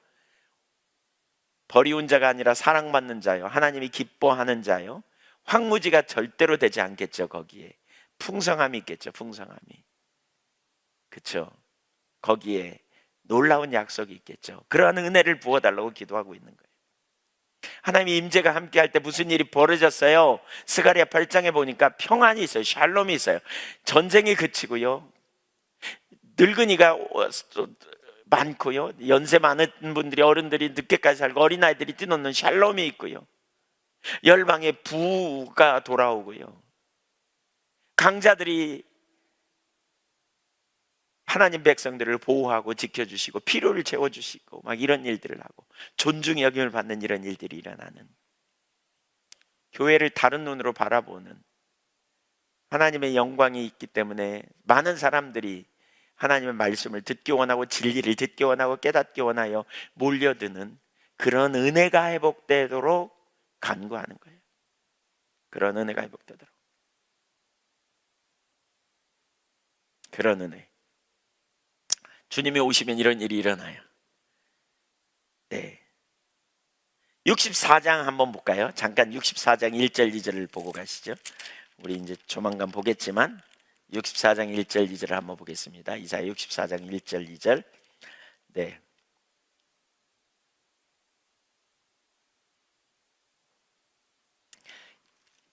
버리운 자가 아니라 사랑받는 자요, 하나님이 기뻐하는 자요. 황무지가 절대로 되지 않겠죠. 거기에 풍성함이 있겠죠. 풍성함이. 그렇죠? 거기에 놀라운 약속이 있겠죠. 그러한 은혜를 부어달라고 기도하고 있는 거예요. 하나님의 임재가 함께할 때 무슨 일이 벌어졌어요? 스가랴 8장에 보니까 평안이 있어요. 샬롬이 있어요. 전쟁이 그치고요. 늙은이가 많고요. 연세 많은 분들이, 어른들이 늦게까지 살고 어린아이들이 뛰노는 샬롬이 있고요. 열방의 부가 돌아오고요. 강자들이 하나님 백성들을 보호하고 지켜주시고 필요를 채워주시고 막 이런 일들을 하고 존중의 여김을 받는 이런 일들이 일어나는, 교회를 다른 눈으로 바라보는 하나님의 영광이 있기 때문에 많은 사람들이 하나님의 말씀을 듣기 원하고 진리를 듣기 원하고 깨닫기 원하여 몰려드는 그런 은혜가 회복되도록 간구하는 거예요. 그런 은혜가 회복되도록. 그런 은혜. 주님이 오시면 이런 일이 일어나요. 네. 64장 한번 볼까요? 잠깐 64장 1절 2절을 보고 가시죠. 우리 이제 조만간 보겠지만 64장 1절 2절을 한번 보겠습니다. 이사야 64장 1절 2절. 네.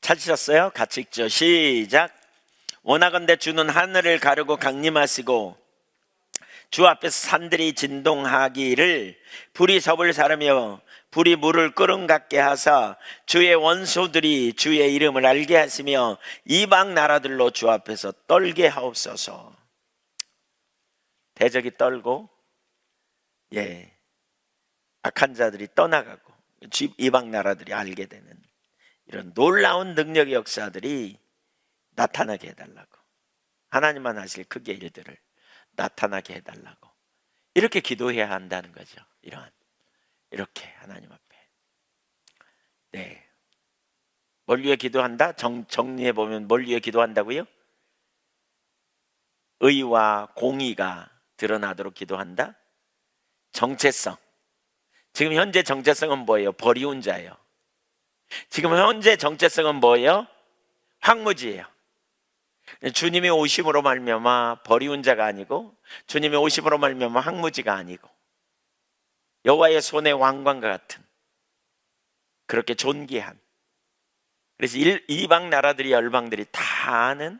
찾으셨어요? 같이 읽죠. 시작. 원하건대 주는 하늘을 가르고 강림하시고 주 앞에서 산들이 진동하기를, 불이 섭을 사르며 불이 물을 끓음 같게 하사 주의 원소들이 주의 이름을 알게 하시며 이방 나라들로 주 앞에서 떨게 하옵소서. 대적이 떨고 악한 자들이 떠나가고 이방 나라들이 알게 되는 이런 놀라운 능력의 역사들이 나타나게 해달라고, 하나님만 하실 크게 일들을 나타나게 해달라고 이렇게 기도해야 한다는 거죠. 이렇게 하나님 앞에. 네. 뭘 위해 기도한다? 정리해 보면 뭘 위해 기도한다고요? 의와 공의가 드러나도록 기도한다. 정체성. 지금 현재 정체성은 뭐예요? 버리운 자예요. 지금 현재 정체성은 뭐예요? 황무지예요. 주님의 오심으로 말미암아 버리운 자가 아니고, 주님의 오심으로 말미암아 황무지가 아니고, 여호와의 손의 왕관과 같은 그렇게 존귀한, 그래서 이방 나라들이, 열방들이 다 아는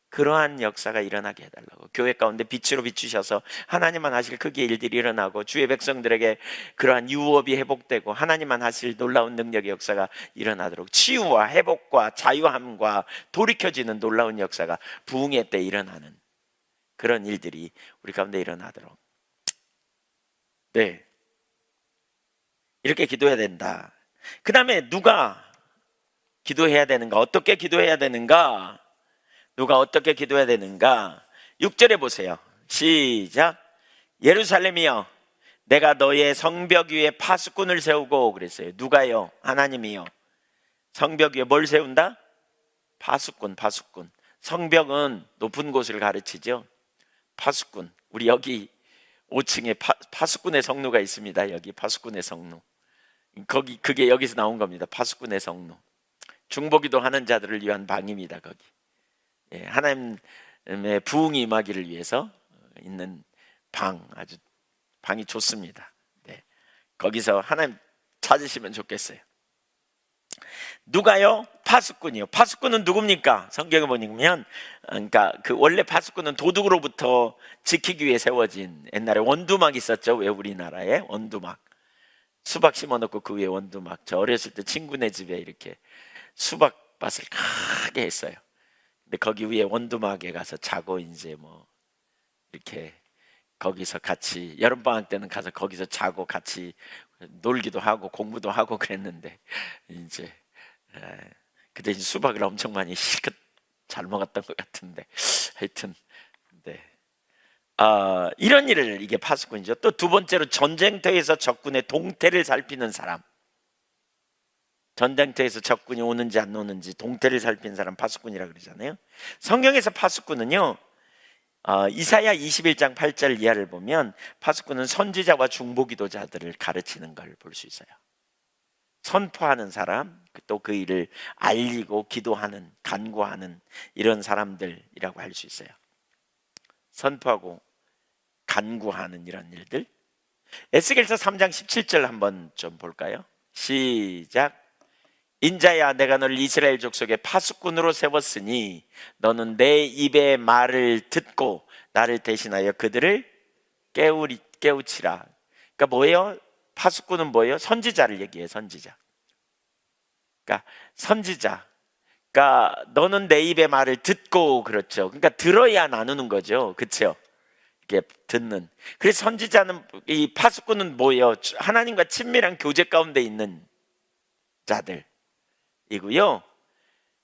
그러한 역사가 일어나게 해달라고, 교회 가운데 빛으로 비추셔서 하나님만 하실 크게 일들이 일어나고 주의 백성들에게 그러한 유업이 회복되고 하나님만 하실 놀라운 능력의 역사가 일어나도록, 치유와 회복과 자유함과 돌이켜지는 놀라운 역사가 부흥의 때 일어나는 그런 일들이 우리 가운데 일어나도록, 네, 이렇게 기도해야 된다. 그 다음에 누가 기도해야 되는가? 어떻게 기도해야 되는가? 누가 어떻게 기도해야 되는가? 6절에 보세요. 시작. 예루살렘이여, 내가 너의 성벽 위에 파수꾼을 세우고, 그랬어요. 누가요? 하나님이요. 성벽 위에 뭘 세운다? 파수꾼. 성벽은 높은 곳을 가르치죠. 파수꾼. 우리 여기 5층에 파수꾼의 성루가 있습니다. 여기 파수꾼의 성루. 그게 여기서 나온 겁니다. 파수꾼의 성루. 중보기도 하는 자들을 위한 방입니다. 거기. 하나님의 부흥이 임하기를 위해서 있는 방, 아주 방이 좋습니다. 네. 거기서 하나님 찾으시면 좋겠어요. 누가요? 파수꾼이요. 파수꾼은 누굽니까? 성경에 보면, 그러니까 그 원래 파수꾼은 도둑으로부터 지키기 위해 세워진, 옛날에 원두막 있었죠. 왜 우리나라에 원두막, 수박 심어놓고 그 위에 원두막. 저 어렸을 때 친구네 집에 이렇게 수박밭을 크게 했어요. 근데 거기 위에 원두막에 가서 자고, 이제 뭐 이렇게 거기서 같이 여름방학 때는 가서 거기서 자고 같이 놀기도 하고 공부도 하고 그랬는데, 이제 그때 수박을 엄청 많이 실컷 잘 먹었던 것 같은데, 하여튼 네. 이런 일을, 이게 파수꾼이죠. 또 두 번째로 전쟁터에서 적군의 동태를 살피는 사람. 전쟁터에서 적군이 오는지 안 오는지 동태를 살피는 사람 파수꾼이라고 그러잖아요. 성경에서 파수꾼은요, 이사야 21장 8절 이하를 보면 파수꾼은 선지자와 중보기도자들을 가르치는 걸 볼 수 있어요. 선포하는 사람, 또 그 일을 알리고 기도하는, 간구하는 이런 사람들이라고 할 수 있어요. 선포하고 간구하는 이런 일들. 에스겔서 3장 17절 한번 좀 볼까요? 시작. 인자야, 내가 너를 이스라엘 족속의 파수꾼으로 세웠으니 너는 내 입의 말을 듣고 나를 대신하여 그들을 깨우치라. 그러니까 뭐예요? 파수꾼은 뭐예요? 선지자를 얘기해요. 선지자. 그러니까 선지자. 그러니까 너는 내 입의 말을 듣고, 그렇죠. 그러니까 들어야 나누는 거죠. 그렇죠? 이게 듣는. 그래서 선지자는, 이 파수꾼은 뭐예요? 하나님과 친밀한 교제 가운데 있는 자들이고요.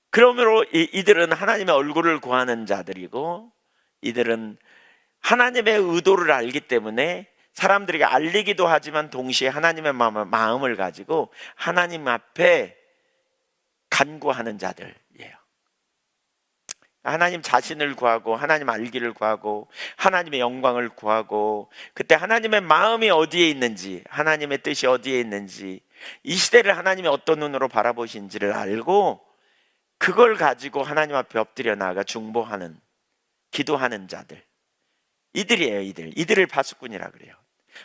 그러므로 이들은 하나님의 얼굴을 구하는 자들이고, 이들은 하나님의 의도를 알기 때문에 사람들에게 알리기도 하지만 동시에 하나님의 마음을 가지고 하나님 앞에 간구하는 자들이에요. 하나님 자신을 구하고 하나님 알기를 구하고 하나님의 영광을 구하고, 그때 하나님의 마음이 어디에 있는지, 하나님의 뜻이 어디에 있는지, 이 시대를 하나님이 어떤 눈으로 바라보신지를 알고 그걸 가지고 하나님 앞에 엎드려 나아가 중보하는, 기도하는 자들, 이들이에요. 이들을 파수꾼이라 그래요.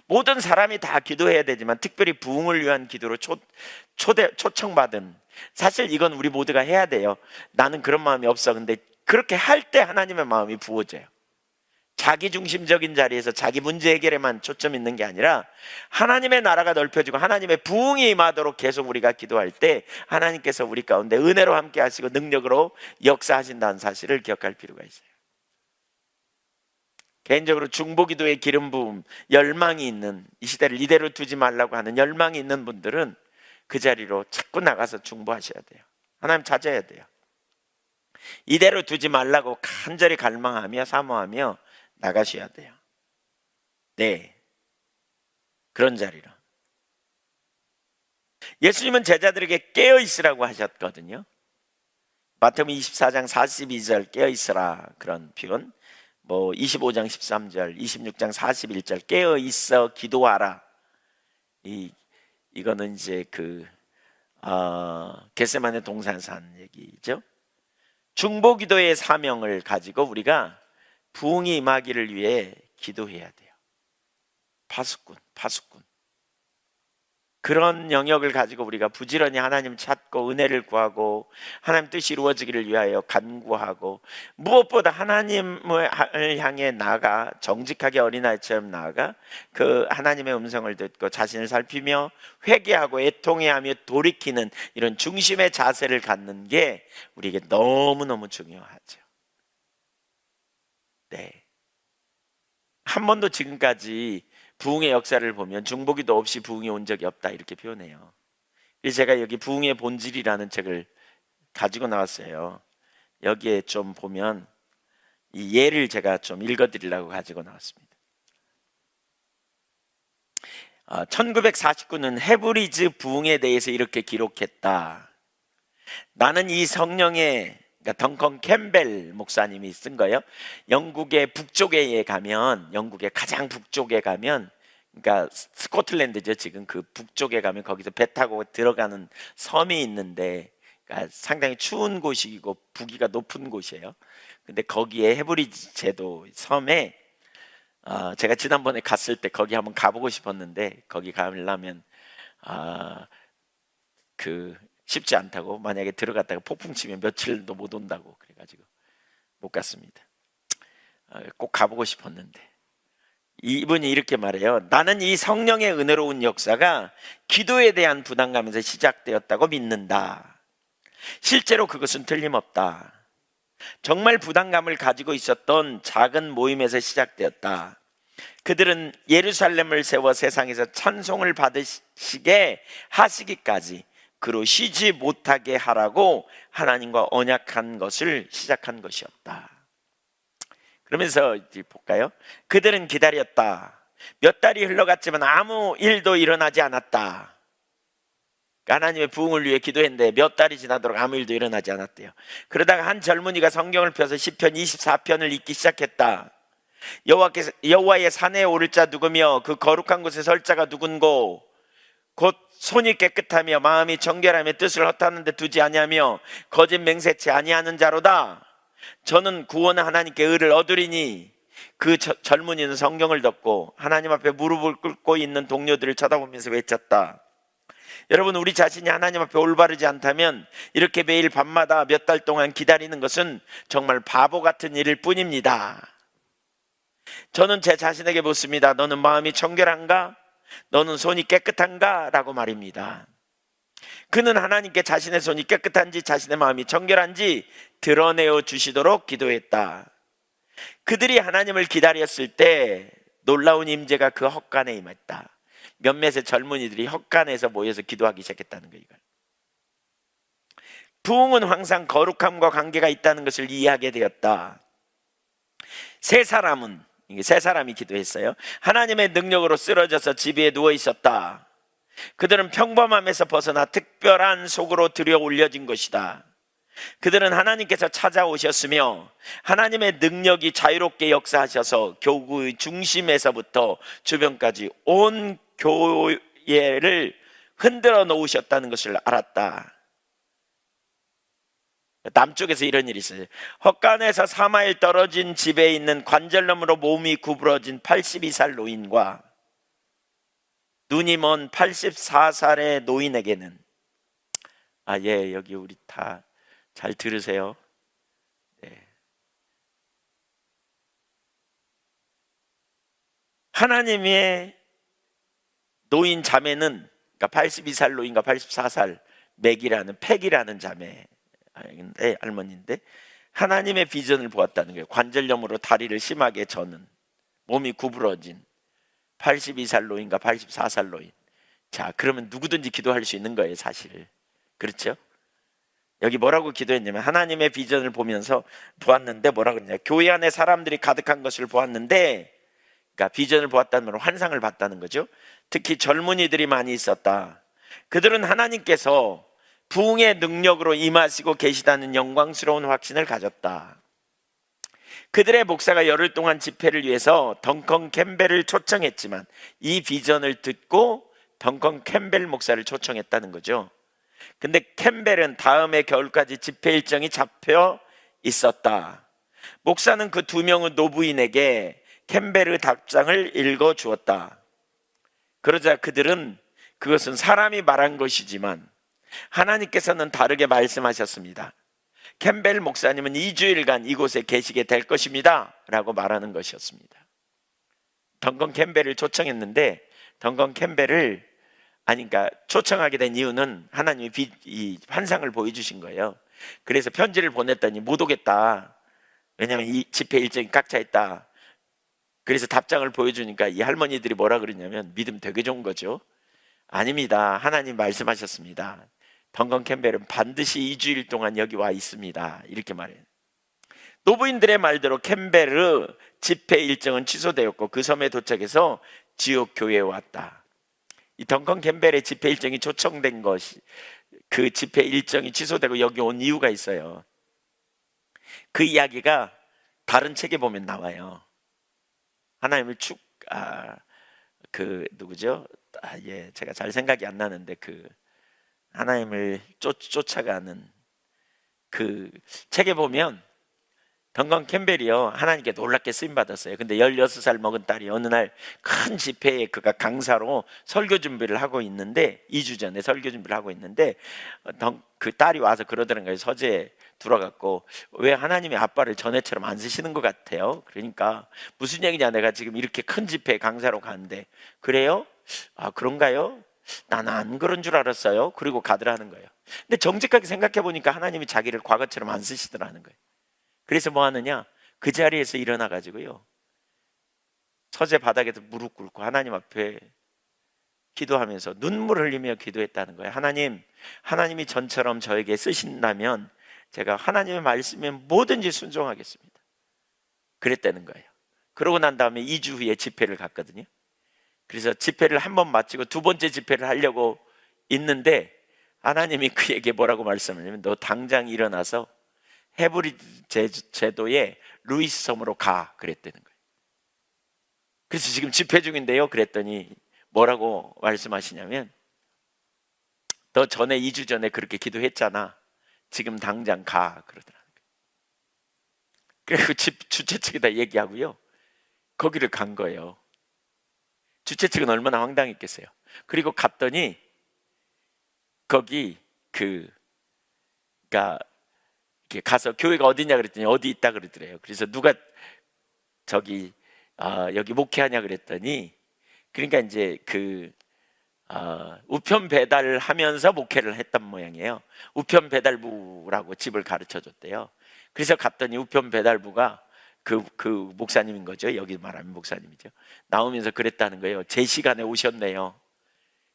모든 사람이 다 기도해야 되지만 특별히 부흥을 위한 기도로 초청받은, 사실 이건 우리 모두가 해야 돼요. 나는 그런 마음이 없어. 근데 그렇게 할 때 하나님의 마음이 부어져요. 자기 중심적인 자리에서 자기 문제 해결에만 초점 있는 게 아니라 하나님의 나라가 넓혀지고 하나님의 부흥이 임하도록 계속 우리가 기도할 때 하나님께서 우리 가운데 은혜로 함께 하시고 능력으로 역사하신다는 사실을 기억할 필요가 있어요. 개인적으로 중보기도의 기름 부음, 열망이 있는, 이 시대를 이대로 두지 말라고 하는 열망이 있는 분들은 그 자리로 자꾸 나가서 중보하셔야 돼요. 하나님 찾아야 돼요. 이대로 두지 말라고 간절히 갈망하며 사모하며 나가셔야 돼요. 네, 그런 자리로. 예수님은 제자들에게 깨어있으라고 하셨거든요. 마태복음 24장 42절 깨어있으라, 그런 표현. 25장 13절, 26장 41절 깨어있어 기도하라. 이거는 이제 겟세마네 동산에서 한 얘기죠. 중보기도의 사명을 가지고 우리가 부흥이 임하기를 위해 기도해야 돼요. 파수꾼. 그런 영역을 가지고 우리가 부지런히 하나님 찾고 은혜를 구하고 하나님 뜻이 이루어지기를 위하여 간구하고, 무엇보다 하나님을 향해 나아가 정직하게 어린아이처럼 나아가 그 하나님의 음성을 듣고 자신을 살피며 회개하고 애통해하며 돌이키는 이런 중심의 자세를 갖는 게 우리에게 너무너무 중요하죠. 네. 한 번도 지금까지 부흥의 역사를 보면 중보기도 없이 부흥이 온 적이 없다, 이렇게 표현해요. 그래서 제가 여기 부흥의 본질이라는 책을 가지고 나왔어요. 여기에 좀 보면 이 예를 제가 좀 읽어드리려고 가지고 나왔습니다. 1949년 헤브리즈 부흥에 대해서 이렇게 기록했다. 나는 이 성령의, 그러니까 덩컨 캠벨 목사님이 쓴 거예요. 영국의 북쪽에 가면, 영국의 가장 북쪽에 가면, 그러니까 스코틀랜드죠. 지금 그 북쪽에 가면 거기서 배 타고 들어가는 섬이 있는데, 그러니까 상당히 추운 곳이고 부기가 높은 곳이에요. 근데 거기에 헤브리지 제도 섬에 제가 지난번에 갔을 때 거기 한번 가보고 싶었는데, 거기 가려면 쉽지 않다고, 만약에 들어갔다가 폭풍 치면 며칠도 못 온다고 그래가지고 못 갔습니다. 꼭 가보고 싶었는데, 이분이 이렇게 말해요. 나는 이 성령의 은혜로운 역사가 기도에 대한 부담감에서 시작되었다고 믿는다. 실제로 그것은 틀림없다. 정말 부담감을 가지고 있었던 작은 모임에서 시작되었다. 그들은 예루살렘을 세워 세상에서 찬송을 받으시게 하시기까지 그로 쉬지 못하게 하라고 하나님과 언약한 것을 시작한 것이었다. 그러면서 이제 볼까요? 그들은 기다렸다. 몇 달이 흘러갔지만 아무 일도 일어나지 않았다. 하나님의 부흥을 위해 기도했는데 몇 달이 지나도록 아무 일도 일어나지 않았대요. 그러다가 한 젊은이가 성경을 펴서 시편 24편을 읽기 시작했다. 여호와의 산에 오를 자 누구며 그 거룩한 곳에 설 자가 누군고, 곧 손이 깨끗하며 마음이 정결하며 뜻을 허탄한 데 두지 아니하며 거짓 맹세치 아니하는 자로다. 저는 구원의 하나님께 의를 얻으리니 그 젊은이는 성경을 덮고 하나님 앞에 무릎을 꿇고 있는 동료들을 쳐다보면서 외쳤다. 여러분, 우리 자신이 하나님 앞에 올바르지 않다면 이렇게 매일 밤마다 몇 달 동안 기다리는 것은 정말 바보 같은 일일 뿐입니다. 저는 제 자신에게 묻습니다. 너는 마음이 청결한가? 너는 손이 깨끗한가? 라고 말입니다. 그는 하나님께 자신의 손이 깨끗한지 자신의 마음이 청결한지 드러내어 주시도록 기도했다. 그들이 하나님을 기다렸을 때 놀라운 임재가 그 헛간에 임했다. 몇몇의 젊은이들이 헛간에서 모여서 기도하기 시작했다는 거예요. 부흥은 항상 거룩함과 관계가 있다는 것을 이해하게 되었다. 세 사람이 기도했어요. 하나님의 능력으로 쓰러져서 집에 누워 있었다. 그들은 평범함에서 벗어나 특별한 속으로 들여 올려진 것이다. 그들은 하나님께서 찾아오셨으며 하나님의 능력이 자유롭게 역사하셔서 교구의 중심에서부터 주변까지 온 교회를 흔들어 놓으셨다는 것을 알았다. 남쪽에서 이런 일이 있어요. 헛간에서 4마일 떨어진 집에 있는 관절염으로 몸이 구부러진 82살 노인과 눈이 먼 84살의 노인에게는 여기 우리 다 잘 들으세요. 네. 하나님의 노인 자매는, 그러니까 82살 노인과 84살 팩이라는 자매 할머니인데 하나님의 비전을 보았다는 거예요. 관절염으로 다리를 심하게 저는 몸이 구부러진 82살 노인과 84살 노인. 자, 그러면 누구든지 기도할 수 있는 거예요, 사실. 그렇죠? 여기 뭐라고 기도했냐면 하나님의 비전을 보았는데 뭐라고 그러냐. 교회 안에 사람들이 가득한 것을 보았는데, 그러니까 비전을 보았다는 말은 환상을 봤다는 거죠. 특히 젊은이들이 많이 있었다. 그들은 하나님께서 부흥의 능력으로 임하시고 계시다는 영광스러운 확신을 가졌다. 그들의 목사가 열흘 동안 집회를 위해서 덩컨 캠벨을 초청했지만 이 비전을 듣고 덩컨 캠벨 목사를 초청했다는 거죠. 근데 캠벨은 다음해 겨울까지 집회 일정이 잡혀 있었다. 목사는 그 2명의 노부인에게 캠벨의 답장을 읽어 주었다. 그러자 그들은 그것은 사람이 말한 것이지만 하나님께서는 다르게 말씀하셨습니다. 캠벨 목사님은 2주일간 이곳에 계시게 될 것입니다 라고 말하는 것이었습니다. 덩컨 캠벨을 초청했는데 덩컨 캠벨을 그러니까 초청하게 된 이유는 하나님이 이 환상을 보여주신 거예요. 그래서 편지를 보냈더니 못 오겠다. 왜냐하면 이 집회 일정이 꽉 차 있다. 그래서 답장을 보여주니까 이 할머니들이 뭐라 그러냐면 믿음 되게 좋은 거죠. 아닙니다. 하나님 말씀하셨습니다. 덩컨 캠벨은 반드시 2주일 동안 여기 와 있습니다. 이렇게 말해요. 노부인들의 말대로 캠벨의 집회 일정은 취소되었고 그 섬에 도착해서 지역 교회에 왔다. 이 덩컨 캠벨의 집회 일정이 초청된 것이, 그 집회 일정이 취소되고 여기 온 이유가 있어요. 그 이야기가 다른 책에 보면 나와요. 하나님을 누구죠? 제가 잘 생각이 안 나는데 하나님을 쫓아가는 그 책에 보면 덩컨 캠벨이요, 하나님께 놀랍게 쓰임 받았어요. 근데 16살 먹은 딸이 어느 날 큰 집회에 그가 강사로 설교 준비를 하고 있는데 2주 전에 설교 준비를 하고 있는데 그 딸이 와서 그러더란 거예요. 서재에 들어갔고 왜 하나님이 아빠를 전에처럼 안 쓰시는 것 같아요. 그러니까 무슨 얘기냐, 내가 지금 이렇게 큰 집회에 강사로 가는데. 그래요? 아, 그런가요? 나는 안 그런 줄 알았어요. 그리고 가더라는 거예요. 근데 정직하게 생각해 보니까 하나님이 자기를 과거처럼 안 쓰시더라는 거예요. 그래서 뭐 하느냐, 그 자리에서 일어나 가지고요, 서재 바닥에서 무릎 꿇고 하나님 앞에 기도하면서 눈물 흘리며 기도했다는 거예요. 하나님이 전처럼 저에게 쓰신다면 제가 하나님의 말씀에 뭐든지 순종하겠습니다. 그랬다는 거예요. 그러고 난 다음에 2주 후에 집회를 갔거든요. 그래서 집회를 한 번 마치고 두 번째 집회를 하려고 있는데 하나님이 그에게 뭐라고 말씀하냐면 너 당장 일어나서 헤브리 제도의 루이스 섬으로 가, 그랬다는 거예요. 그래서 지금 집회 중인데요, 그랬더니 뭐라고 말씀하시냐면 너 전에 2주 전에 그렇게 기도했잖아, 지금 당장 가, 그러더라고요. 그리고 집 주최 측에다 얘기하고요, 거기를 간 거예요. 주최 측은 얼마나 황당했겠어요. 그리고 갔더니 거기 그가 이렇게 가서 교회가 어디냐 그랬더니 어디 있다 그러더래요. 그래서 누가 저기 여기 목회하냐 그랬더니, 그러니까 이제 우편 배달을 하면서 목회를 했던 모양이에요. 우편 배달부라고 집을 가르쳐 줬대요. 그래서 갔더니 우편 배달부가 그 목사님인 거죠. 여기 말하면 목사님이죠. 나오면서 그랬다는 거예요. 제 시간에 오셨네요.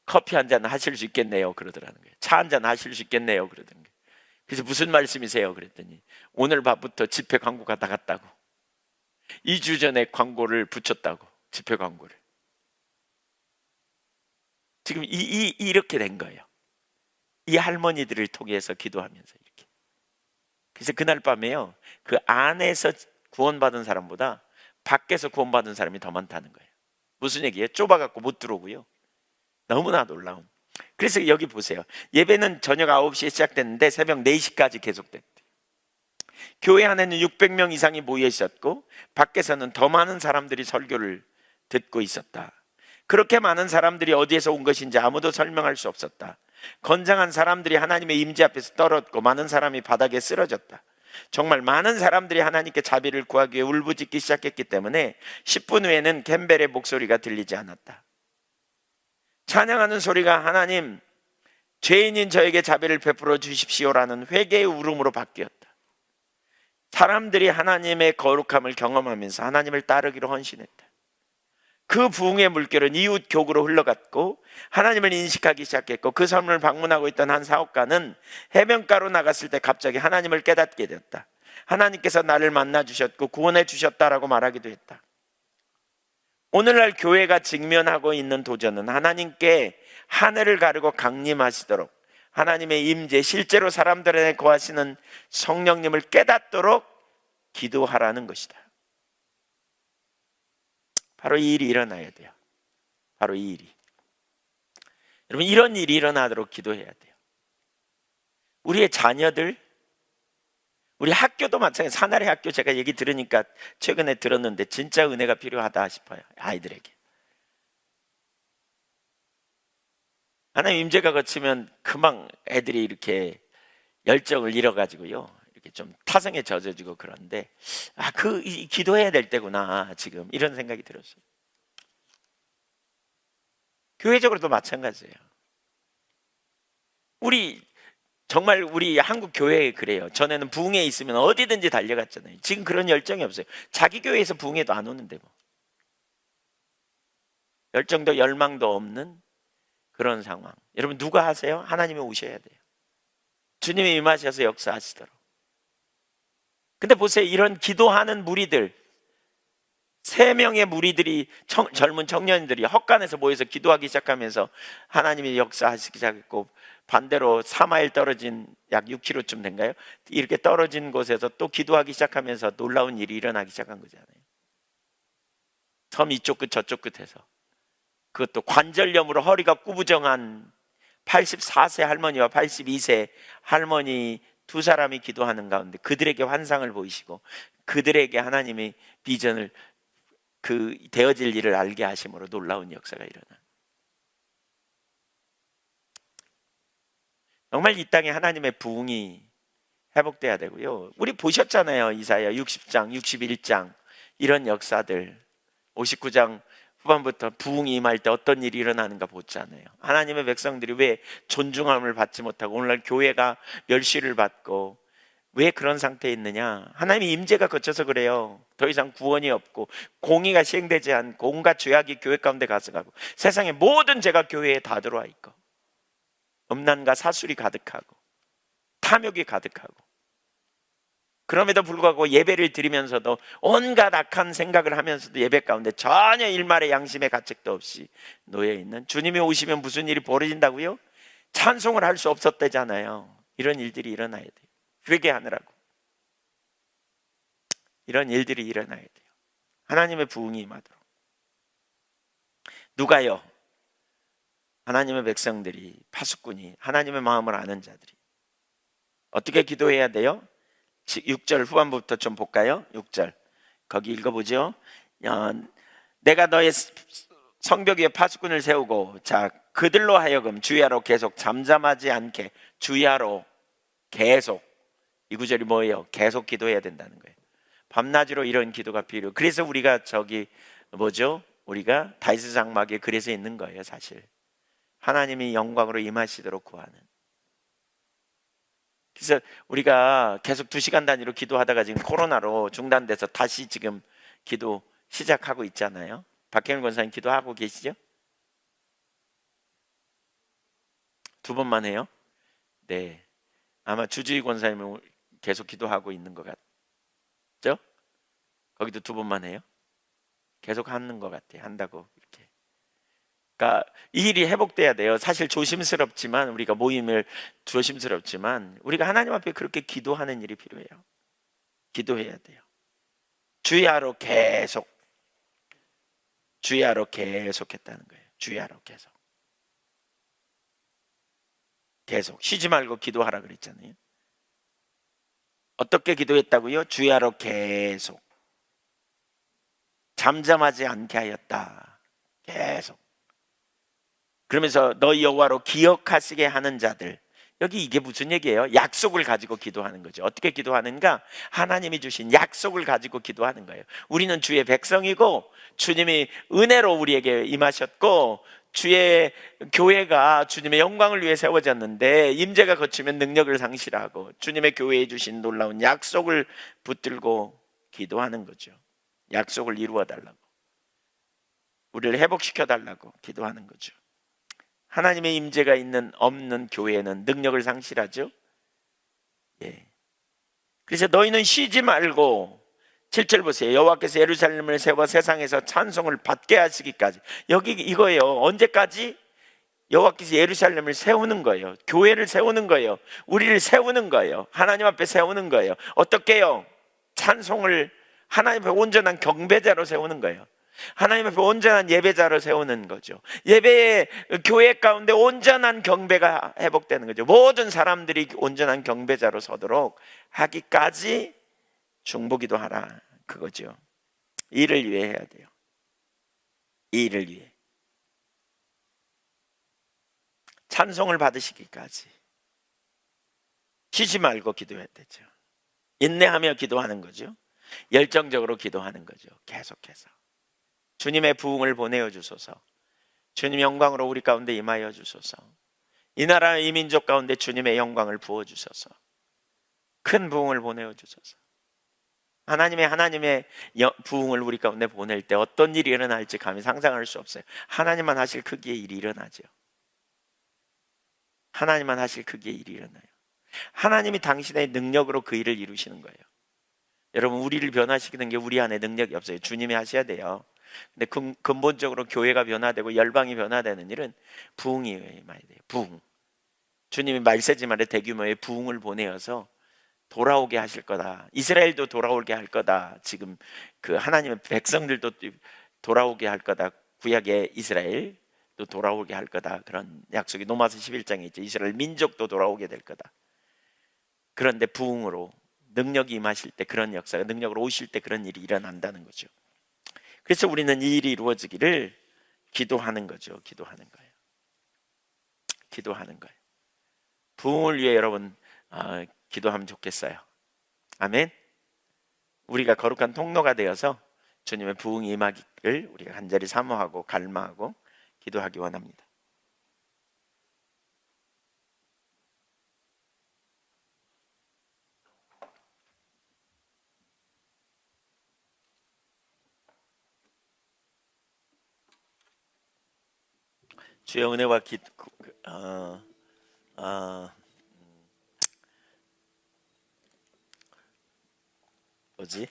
커피 한 잔 하실 수 있겠네요. 그러더라는 거예요. 차 한 잔 하실 수 있겠네요. 그러더라는 거예요. 그래서 무슨 말씀이세요? 그랬더니 오늘 밤부터 집회 광고가 나갔다고. 2주 전에 광고를 붙였다고. 집회 광고를. 지금 이렇게 된 거예요. 이 할머니들을 통해서 기도하면서 이렇게. 그래서 그날 밤에요, 그 안에서 구원받은 사람보다 밖에서 구원받은 사람이 더 많다는 거예요. 무슨 얘기예요? 좁아갖고 못 들어오고요. 너무나 놀라운. 그래서 여기 보세요. 예배는 저녁 9시에 시작됐는데 새벽 4시까지 계속됐대요. 교회 안에는 600명 이상이 모여 있었고 밖에서는 더 많은 사람들이 설교를 듣고 있었다. 그렇게 많은 사람들이 어디에서 온 것인지 아무도 설명할 수 없었다. 건장한 사람들이 하나님의 임재 앞에서 떨었고 많은 사람이 바닥에 쓰러졌다. 정말 많은 사람들이 하나님께 자비를 구하기 위해 울부짖기 시작했기 때문에 10분 후에는 캠벨의 목소리가 들리지 않았다. 찬양하는 소리가 하나님, 죄인인 저에게 자비를 베풀어 주십시오라는 회개의 울음으로 바뀌었다. 사람들이 하나님의 거룩함을 경험하면서 하나님을 따르기로 헌신했다. 그 부흥의 물결은 이웃 교구로 흘러갔고 하나님을 인식하기 시작했고, 그 섬을 방문하고 있던 한 사업가는 해변가로 나갔을 때 갑자기 하나님을 깨닫게 되었다. 하나님께서 나를 만나 주셨고 구원해 주셨다라고 말하기도 했다. 오늘날 교회가 직면하고 있는 도전은 하나님께 하늘을 가르고 강림하시도록, 하나님의 임재, 실제로 사람들 안에 거하시는 성령님을 깨닫도록 기도하라는 것이다. 바로 이 일이 일어나야 돼요. 바로 이 일이. 여러분, 이런 일이 일어나도록 기도해야 돼요. 우리의 자녀들, 우리 학교도 마찬가지. 사나리 학교 제가 얘기 들으니까 최근에 들었는데 진짜 은혜가 필요하다 싶어요. 아이들에게. 하나님 임재가 거치면 금방 애들이 이렇게 열정을 잃어가지고요, 이렇게 좀 타성에 젖어지고 그런데 기도해야 될 때구나 지금, 이런 생각이 들었어요. 교회적으로도 마찬가지예요. 정말 우리 한국 교회에 그래요. 전에는 부흥회 있으면 어디든지 달려갔잖아요. 지금 그런 열정이 없어요. 자기 교회에서 부흥회도 안 오는데 뭐. 열정도 열망도 없는 그런 상황. 여러분, 누가 하세요? 하나님이 오셔야 돼요. 주님이 임하셔서 역사하시도록. 근데 보세요, 이런 기도하는 무리들, 3명의 무리들이, 젊은 청년들이 헛간에서 모여서 기도하기 시작하면서 하나님이 역사하시기 시작했고, 반대로 4마일 떨어진 약 6km쯤 된가요? 이렇게 떨어진 곳에서 또 기도하기 시작하면서 놀라운 일이 일어나기 시작한 거잖아요. 섬 이쪽 끝 저쪽 끝에서, 그것도 관절염으로 허리가 구부정한 84세 할머니와 82세 할머니 두 사람이 기도하는 가운데 그들에게 환상을 보이시고 그들에게 하나님의 비전을, 되어질 일을 알게 하심으로 놀라운 역사가 일어나. 정말 이 땅에 하나님의 부흥이 회복돼야 되고요. 우리 보셨잖아요. 이사야 60장, 61장 이런 역사들, 59장 후반부터 부흥이 임할 때 어떤 일이 일어나는가 보잖아요. 하나님의 백성들이 왜 존중함을 받지 못하고 오늘날 교회가 멸시를 받고 왜 그런 상태에 있느냐? 하나님의 임재가 거쳐서 그래요. 더 이상 구원이 없고 공의가 시행되지 않고 온갖 죄악이 교회 가운데 가득하고 세상의 모든 죄가 교회에 다 들어와 있고 음란과 사술이 가득하고 탐욕이 가득하고, 그럼에도 불구하고 예배를 드리면서도 온갖 악한 생각을 하면서도 예배 가운데 전혀 일말의 양심의 가책도 없이 놓여있는, 주님이 오시면 무슨 일이 벌어진다고요? 찬송을 할 수 없었대잖아요. 이런 일들이 일어나야 돼요. 회개하느라고. 이런 일들이 일어나야 돼요. 하나님의 부흥이 임하도록. 누가요? 하나님의 백성들이, 파수꾼이, 하나님의 마음을 아는 자들이 어떻게 기도해야 돼요? 6절 후반부터 좀 볼까요? 6절 거기 읽어보죠. 어, 내가 너의 성벽 위에 파수꾼을 세우고 자 그들로 하여금 주야로 계속 잠잠하지 않게 주야로 계속 이 구절이 뭐예요? 계속 기도해야 된다는 거예요. 밤낮으로 이런 기도가 필요해요. 그래서 우리가 저기 뭐죠? 우리가 다윗의 장막에 그래서 있는 거예요. 사실 하나님이 영광으로 임하시도록 구하는. 그래서 우리가 계속 2시간 단위로 기도하다가 지금 코로나로 중단돼서 다시 지금 기도 시작하고 있잖아요. 박경일 권사님 기도하고 계시죠? 2번만 해요? 네. 아마 주주희 권사님은 계속 기도하고 있는 것 같죠? 거기도 2번만 해요? 계속 하는 것 같아요. 한다고 이렇게. 그러니까 이 일이 회복돼야 돼요. 사실 조심스럽지만 우리가 모임을 조심스럽지만 우리가 하나님 앞에 그렇게 기도하는 일이 필요해요. 기도해야 돼요. 주야로 계속 했다는 거예요. 주야로 계속 쉬지 말고 기도하라 그랬잖아요. 어떻게 기도했다고요? 주야로 계속 잠잠하지 않게 하였다. 계속. 그러면서 너 여호와로 기억하시게 하는 자들. 여기 이게 무슨 얘기예요? 약속을 가지고 기도하는 거죠. 어떻게 기도하는가? 하나님이 주신 약속을 가지고 기도하는 거예요. 우리는 주의 백성이고 주님이 은혜로 우리에게 임하셨고 주의 교회가 주님의 영광을 위해 세워졌는데 임재가 거치면 능력을 상실하고 주님의 교회에 주신 놀라운 약속을 붙들고 기도하는 거죠. 약속을 이루어 달라고, 우리를 회복시켜 달라고 기도하는 거죠. 하나님의 임재가 있는 없는 교회는 능력을 상실하죠. 예. 그래서 너희는 쉬지 말고 7절 보세요. 여호와께서 예루살렘을 세워 세상에서 찬송을 받게 하시기까지. 여기 이거예요. 언제까지? 여호와께서 예루살렘을 세우는 거예요. 교회를 세우는 거예요. 우리를 세우는 거예요. 하나님 앞에 세우는 거예요. 어떻게요? 찬송을 하나님 앞에 온전한 경배자로 세우는 거예요. 하나님 앞에 온전한 예배자로 세우는 거죠. 예배의 교회 가운데 온전한 경배가 회복되는 거죠. 모든 사람들이 온전한 경배자로 서도록 하기까지 중보기도 하라 그거죠. 이를 위해 해야 돼요. 이를 위해 찬송을 받으시기까지 쉬지 말고 기도해야 되죠. 인내하며 기도하는 거죠. 열정적으로 기도하는 거죠. 계속해서 주님의 부흥을 보내어 주소서. 주님 영광으로 우리 가운데 임하여 주소서. 이 나라 이 민족 가운데 주님의 영광을 부어 주소서. 큰 부흥을 보내어 주소서. 하나님의 부흥을 우리 가운데 보낼 때 어떤 일이 일어날지 감히 상상할 수 없어요. 하나님만 하실 크기의 일이 일어나죠. 하나님만 하실 크기의 일이 일어나요. 하나님이 당신의 능력으로 그 일을 이루시는 거예요. 여러분, 우리를 변화시키는 게 우리 안에 능력이 없어요. 주님이 하셔야 돼요. 근데 근본적으로 교회가 변화되고 열방이 변화되는 일은 부흥이 임해야 돼요. 부흥. 주님이 말세지말에 대규모의 부흥을 보내어서 돌아오게 하실 거다. 이스라엘도 돌아오게 할 거다. 지금 그 하나님의 백성들도 돌아오게 할 거다. 구약의 이스라엘도 돌아오게 할 거다. 그런 약속이 로마서 11장에 있죠. 이스라엘 민족도 돌아오게 될 거다. 그런데 부흥으로 능력이 임하실 때 그런 역사가, 능력으로 오실 때 그런 일이 일어난다는 거죠. 그래서 우리는 이 일이 이루어지기를 기도하는 거죠. 기도하는 거예요. 기도하는 거예요. 부흥을 위해 여러분 기도하면 좋겠어요. 아멘. 우리가 거룩한 통로가 되어서 주님의 부흥이 임하기를 우리가 간절히 사모하고 갈망하고 기도하기 원합니다. 주의 은혜와 뭐지?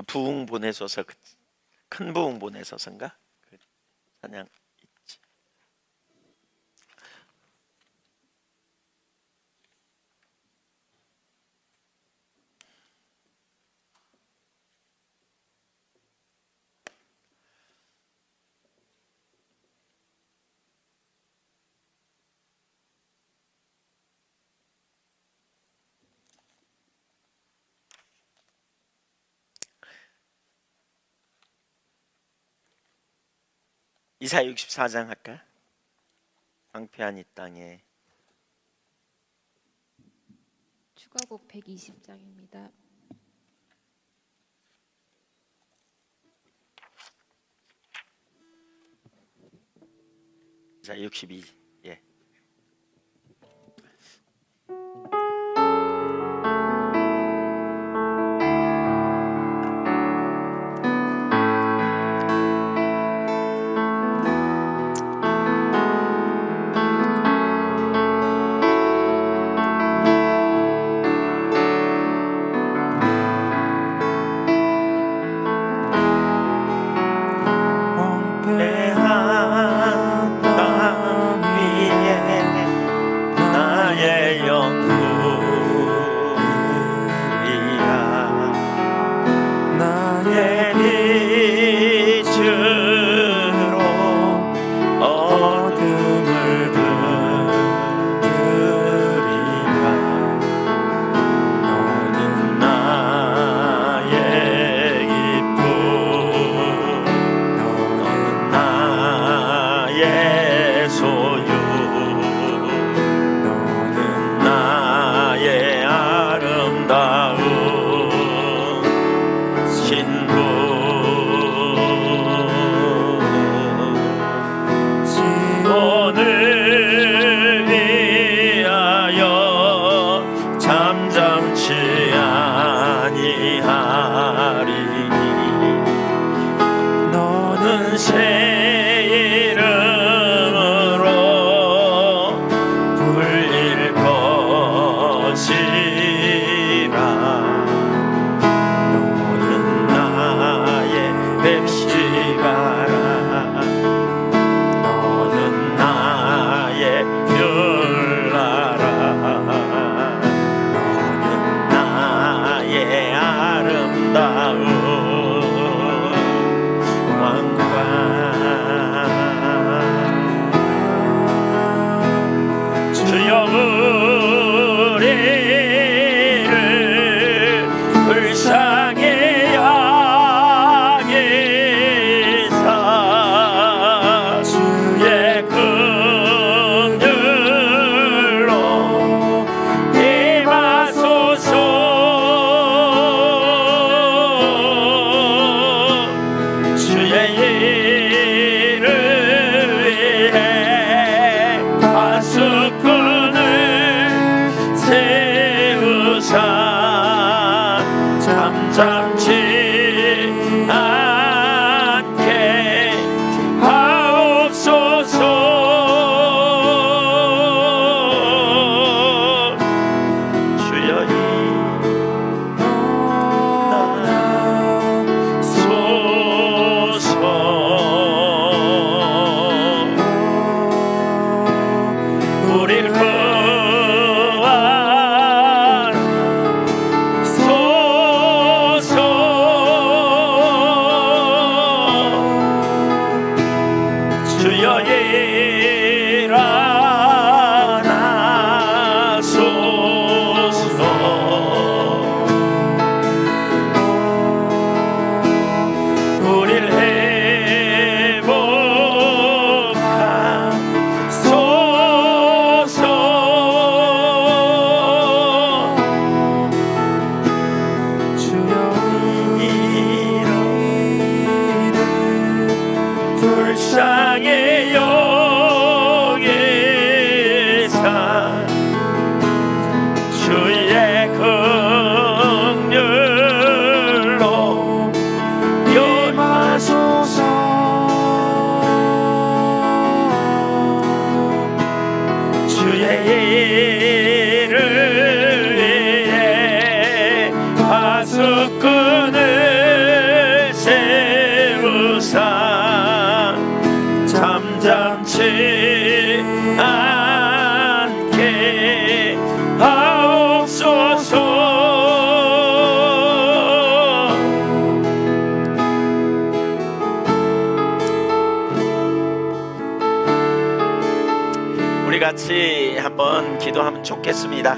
부흥 보내소서, 큰 부흥 보내소서인가? 찬양 있지. 이사야 64장 할까? 황폐한 이 땅에. 추가곡 120장입니다. 자, 62. 예. 황폐한 땅 위에 나의 영혼이야 나의 빛으로 어둠을 들이라 너는 나의 기쁨 너는 나의 소유 너는 나의 아름다운 신부 지온을 위하여 잠잠치 아니하리니 너는 새 이름으로 불릴 것이라 너는 나의 뱁시바라 너는 나의 율라라 너는 나의 아름다운 왕관 주여 우리를 불쌍히 여기사 주의 긍휼로 임하소서 주의 일을 위해 파수꾼을 세우사 잠잠치 않게 하옵소서 주여 일어나소서 우리를 구하소서 주여 일어나소서 우리를 회복하소서 주여 이를 불쌍히 여기사 주의 긍휼로 임하소서 주의 일을 위해 파수꾼을 세우사 잠잠치 않게 하옵소서 우리 같이 한번 기도하면 좋겠습니다.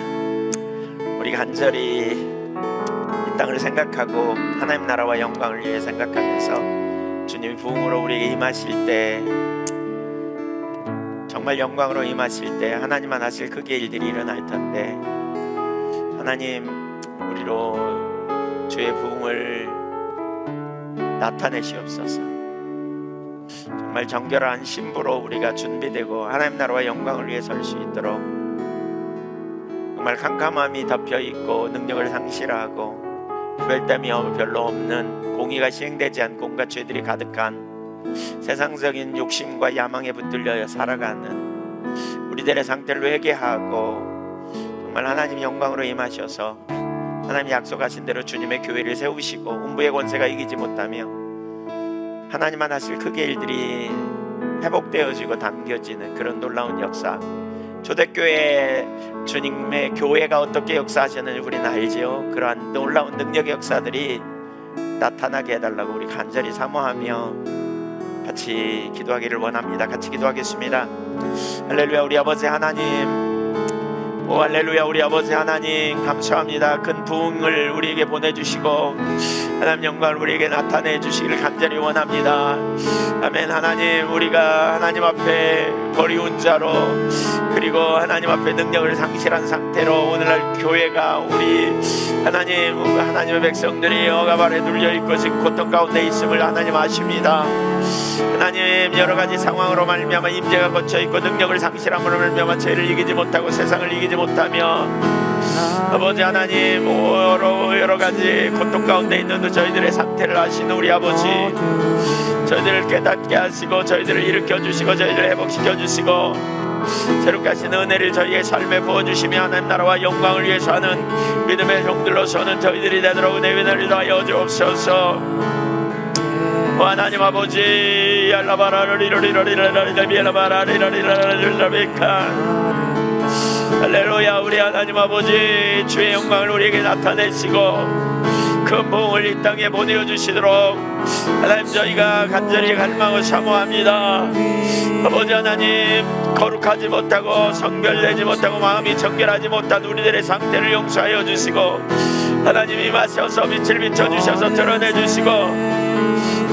우리 간절히 이 땅을 생각하고 하나님 나라와 영광을 위해 생각하면서 주님이 부흥으로 우리에게 임하실 때, 정말 영광으로 임하실 때 하나님만 하실 크기의 일들이 일어날 텐데, 하나님 우리로 주의 부흥을 나타내시옵소서. 정말 정결한 신부로 우리가 준비되고 하나님 나라와 영광을 위해 설 수 있도록, 정말 캄캄함이 덮여있고 능력을 상실하고 구별됨이 별로 없는, 공의가 시행되지 않고 온갖 죄들이 가득한 세상적인 욕심과 야망에 붙들려 살아가는 우리들의 상태를 회개하고, 정말 하나님 영광으로 임하셔서 하나님 약속하신 대로 주님의 교회를 세우시고 음부의 권세가 이기지 못하며 하나님만 하실 크기의 일들이 회복되어지고 담겨지는 그런 놀라운 역사, 초대교회 주님의 교회가 어떻게 역사하셨는지 우리는 알지요. 그러한 놀라운 능력의 역사들이 나타나게 해달라고 우리 간절히 사모하며 같이 기도하기를 원합니다. 같이 기도하겠습니다. 할렐루야. 우리 아버지 하나님, 오 할렐루야. 우리 아버지 하나님 감사합니다. 큰 부흥을 우리에게 보내주시고 하나님 영광을 우리에게 나타내 주시기를 간절히 원합니다. 아멘. 하나님, 우리가 하나님 앞에 버리운 자로, 그리고 하나님 앞에 능력을 상실한 상태로 오늘날 교회가, 우리 하나님, 하나님의 백성들이 억압 아래 눌려있고 지금 고통 가운데 있음을 하나님 아십니다. 하나님, 여러가지 상황으로 말미암아 임재가 거쳐있고 능력을 상실함으로 말미암아 죄를 이기지 못하고 세상을 이기지 못하며 아버지 하나님, 여러가지 고통 가운데 있는 저희들의 상태를 아시는 우리 아버지, 저희들을 깨닫게 하시고 저희들을 일으켜주시고 저희들을 회복시켜주시고 새롭게 하신 은혜를 저희의 삶에 부어주시며 하나님 나라와 영광을 위해서 하는 믿음의 종들로서는 저희들이 되도록 은혜의 은혜를 더하여 주옵소서. 하나님 아버지, 할렐루야. 우리 하나님 아버지, 주의 영광을 우리에게 나타내시고 큰 부흥을 이 땅에 보내어 주시도록 하나님 저희가 간절히 갈망을 사모합니다. 아버지 하나님, 거룩하지 못하고 성결되지 못하고 마음이 정결하지 못한 우리들의 상태를 용서하여 주시고 하나님 임하셔서 빛을 비춰주셔서 드러내주시고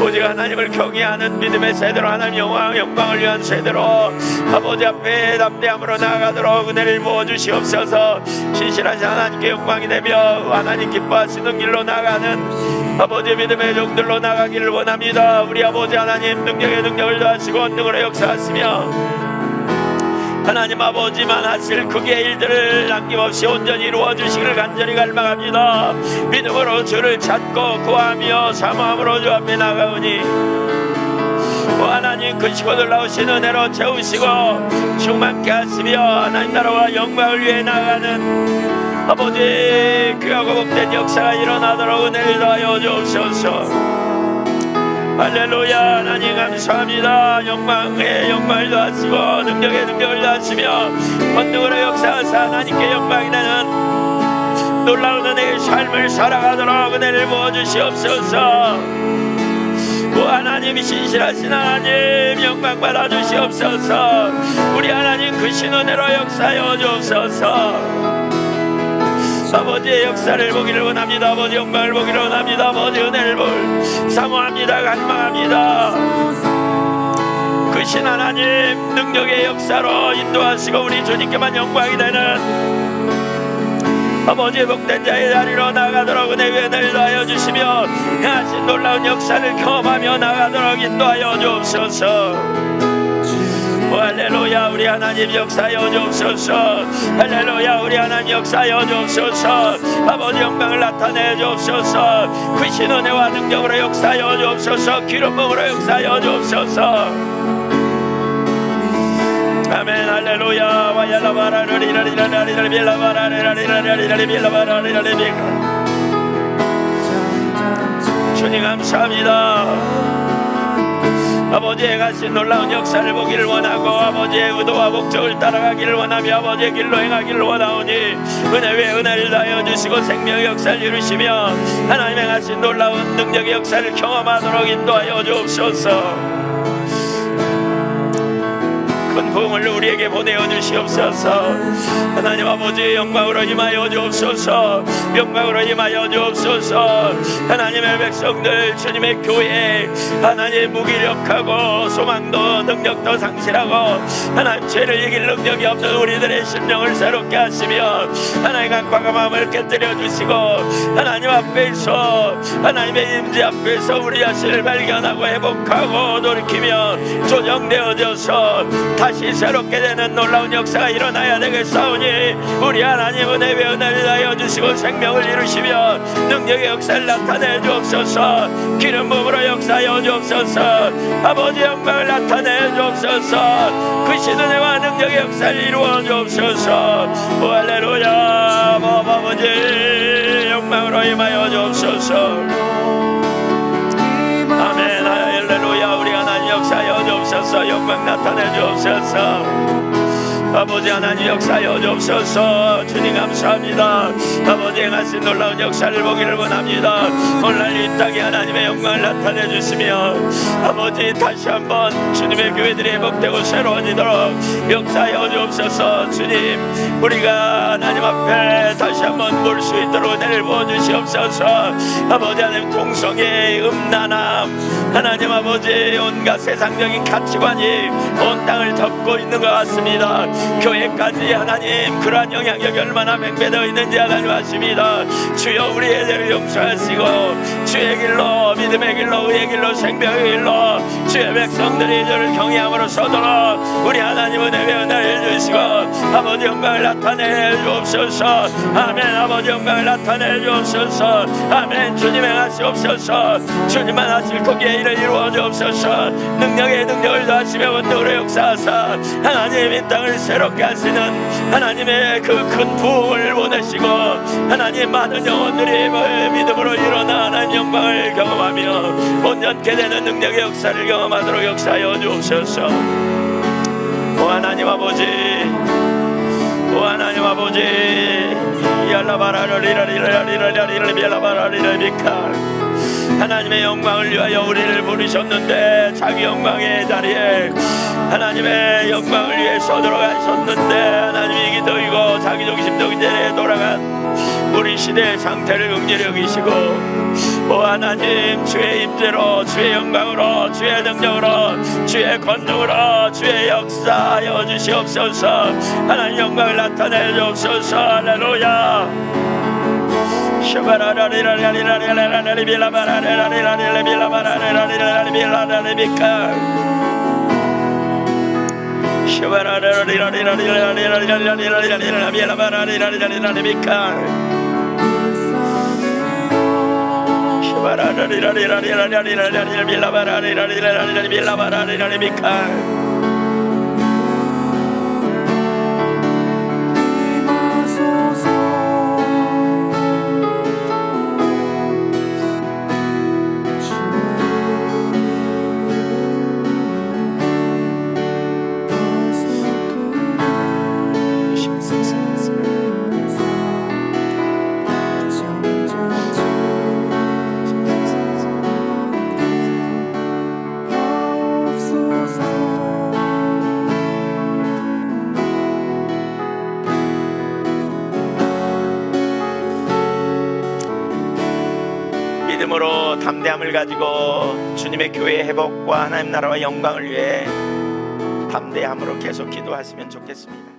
오직 하나님을 경외하는 믿음의 세대로, 하나님 영광을 위한 세대로 아버지 앞에 담대함으로 나아가도록 은혜를 부어주시옵소서. 신실하신 하나님께 영광이 되며 하나님 기뻐하시는 길로 나아가는 아버지 믿음의 종들로 나가기를 원합니다. 우리 아버지 하나님, 능력에 능력을 더하시고 권능으로 역사하시며 하나님 아버지만 하실 크기의 일들을 남김없이 온전히 이루어주시기를 간절히 갈망합니다. 믿음으로 주를 찾고 구하며 사모함으로 주 앞에 나가오니 하나님 크시고 놀라우신 은혜로 채우시고 충만케 하시며 하나님 나라와 영광을 위해 나가는 아버지 귀하고 복된 역사가 일어나도록 은혜를 더하여 주옵소서. 할렐루야. 하나님 감사합니다. 영광에 영광을 더하시고 능력에 능력을 더하시며 권능으로 역사하사 하나님께 영광이 되는 놀라운 은혜의 삶을 살아가도록 은혜를 부어주시옵소서. 하나님이 신실하신 하나님, 영광 받아주시옵소서. 우리 하나님 크신 은혜로 역사하여 주옵소서. 아버지의 역사를 보기를 원합니다. 아버지 영광을 보기를 원합니다. 아버지 은혜를 사모합니다. 갈망합니다. 크신 하나님, 능력의 역사로 인도하시고 우리 주님께만 영광이 되는 아버지의 복된 자의 자리로 나가도록 은혜를 더하여 주시며 하신 놀라운 역사를 경험하며 나가도록 인도하여 주옵소서. 할렐루야. 우리 하나님 역사여 주옵소서. 할렐루야. 우리 하나님 역사여 주옵소서. 아버지 영광을 나타내 주옵소서. 크신 은혜와 능력으로 역사여 주옵소서. 기름 부음으로 역사여 주옵소서. 아멘. 할렐루야. 주님 감사합니다. 아버지의 가신 놀라운 역사를 보기를 원하고 아버지의 의도와 목적을 따라가기를 원하며 아버지의 길로 행하기를 원하오니 은혜 위에 은혜를 다하여 주시고 생명의 역사를 이루시며 하나님의 가신 놀라운 능력의 역사를 경험하도록 인도하여 주옵소서. 큰 부흥을 우리에게 보내어 주시옵소서. 하나님 아버지 영광으로 임하여 주옵소서. 영광으로 임하여 주옵소서. 하나님의 백성들 주님의 교회 하나님 무기력하고 소망도 능력도 상실하고 하나님 죄를 이길 능력이 없는 우리들의 심령을 새롭게 하시며 하나님 강박한 마음을 깨뜨려 주시고 하나님 앞에서 하나님의 임재 앞에서 우리 자신을 발견하고 회복하고 돌이키며 조정되어져서 다시 새롭게 되는 놀라운 역사가 일어나야 되겠사오니 우리 하나님은 은혜의 은혜를 다하여 주시고 생명을 이루시며 능력의 역사를 나타내 주옵소서. 기름 부음으로 역사하여 주옵소서. 아버지 영광을 나타내 주옵소서. 그 신은혜와 능력의 역사를 이루어 주옵소서. 오 할렐루야. 아버지 영광으로 임하여 주옵소서. 아멘. 할렐루야. 우리 하나님 역사하여 주옵소서. 영광 나타내 주옵소서. 아버지 하나님 역사하여 주옵소서. 주님 감사합니다. 아버지 행하신 놀라운 역사를 보기를 원합니다. 오늘 이 땅에 하나님의 영광을 나타내 주시며 아버지 다시 한번 주님의 교회들이 회복되고 새로워지도록 역사하여 주옵소서. 주님 우리가 하나님 앞에 다시 한번 볼 수 있도록 은혜를 부어주시옵소서. 아버지 하나님 동성애 음란함 하나님 아버지 온갖 세상적인 가치관이 온 땅을 덮고 있는 것 같습니다. 교회까지 하나님 그러한 영향력이 얼마나 맹배되어 있는지 하나님 아십니다. 주여 우리의 죄를 용서하시고 주의 길로 믿음의 길로 의의 길로 생명의 길로 주의 백성들이 주를 경외함으로 서도록 우리 하나님은 은혜를 주시고 아버지 영광을 나타내 주옵소서. 아멘. 아버지 영광을 나타내 주옵소서. 아멘. 주님 행하시옵소서. 주님만 하실 거기에 일을 이루어 주옵소서. 능력의 능력을 더하시며 원동으로 역사하사 하나님 이 땅을 새롭게 하시는 하나님의 그 큰 부흥을 보내시고 하나님 많은 영혼들이 믿음으로 일어나 하나님 영광을 경험하며 온전케 되는 능력의 역사를 경험하도록 역사하여 주옵소서. 오 하나님 아버지, 오 하나님 아버지, 하나님의 영광을 위하여 우리를 부르셨는데 자기 영광의 자리에 하나님의 영광을 위해서 돌아가셨는데 하나님이 기도이고 자기 중심적인 자리에 돌아간 우리 시대의 상태를 긍휼히 여기시고 오 하나님 주의 임재로 주의 영광으로 주의 능력으로 주의 권능으로 주의 역사하여 주시옵소서. 하나님 영광을 나타내 주옵소서. 할렐루야. 믿음으로 담대함을 가지고 주님의 교회의 회복과 하나님 나라와 영광을 위해 담대함으로 계속 기도하시면 좋겠습니다.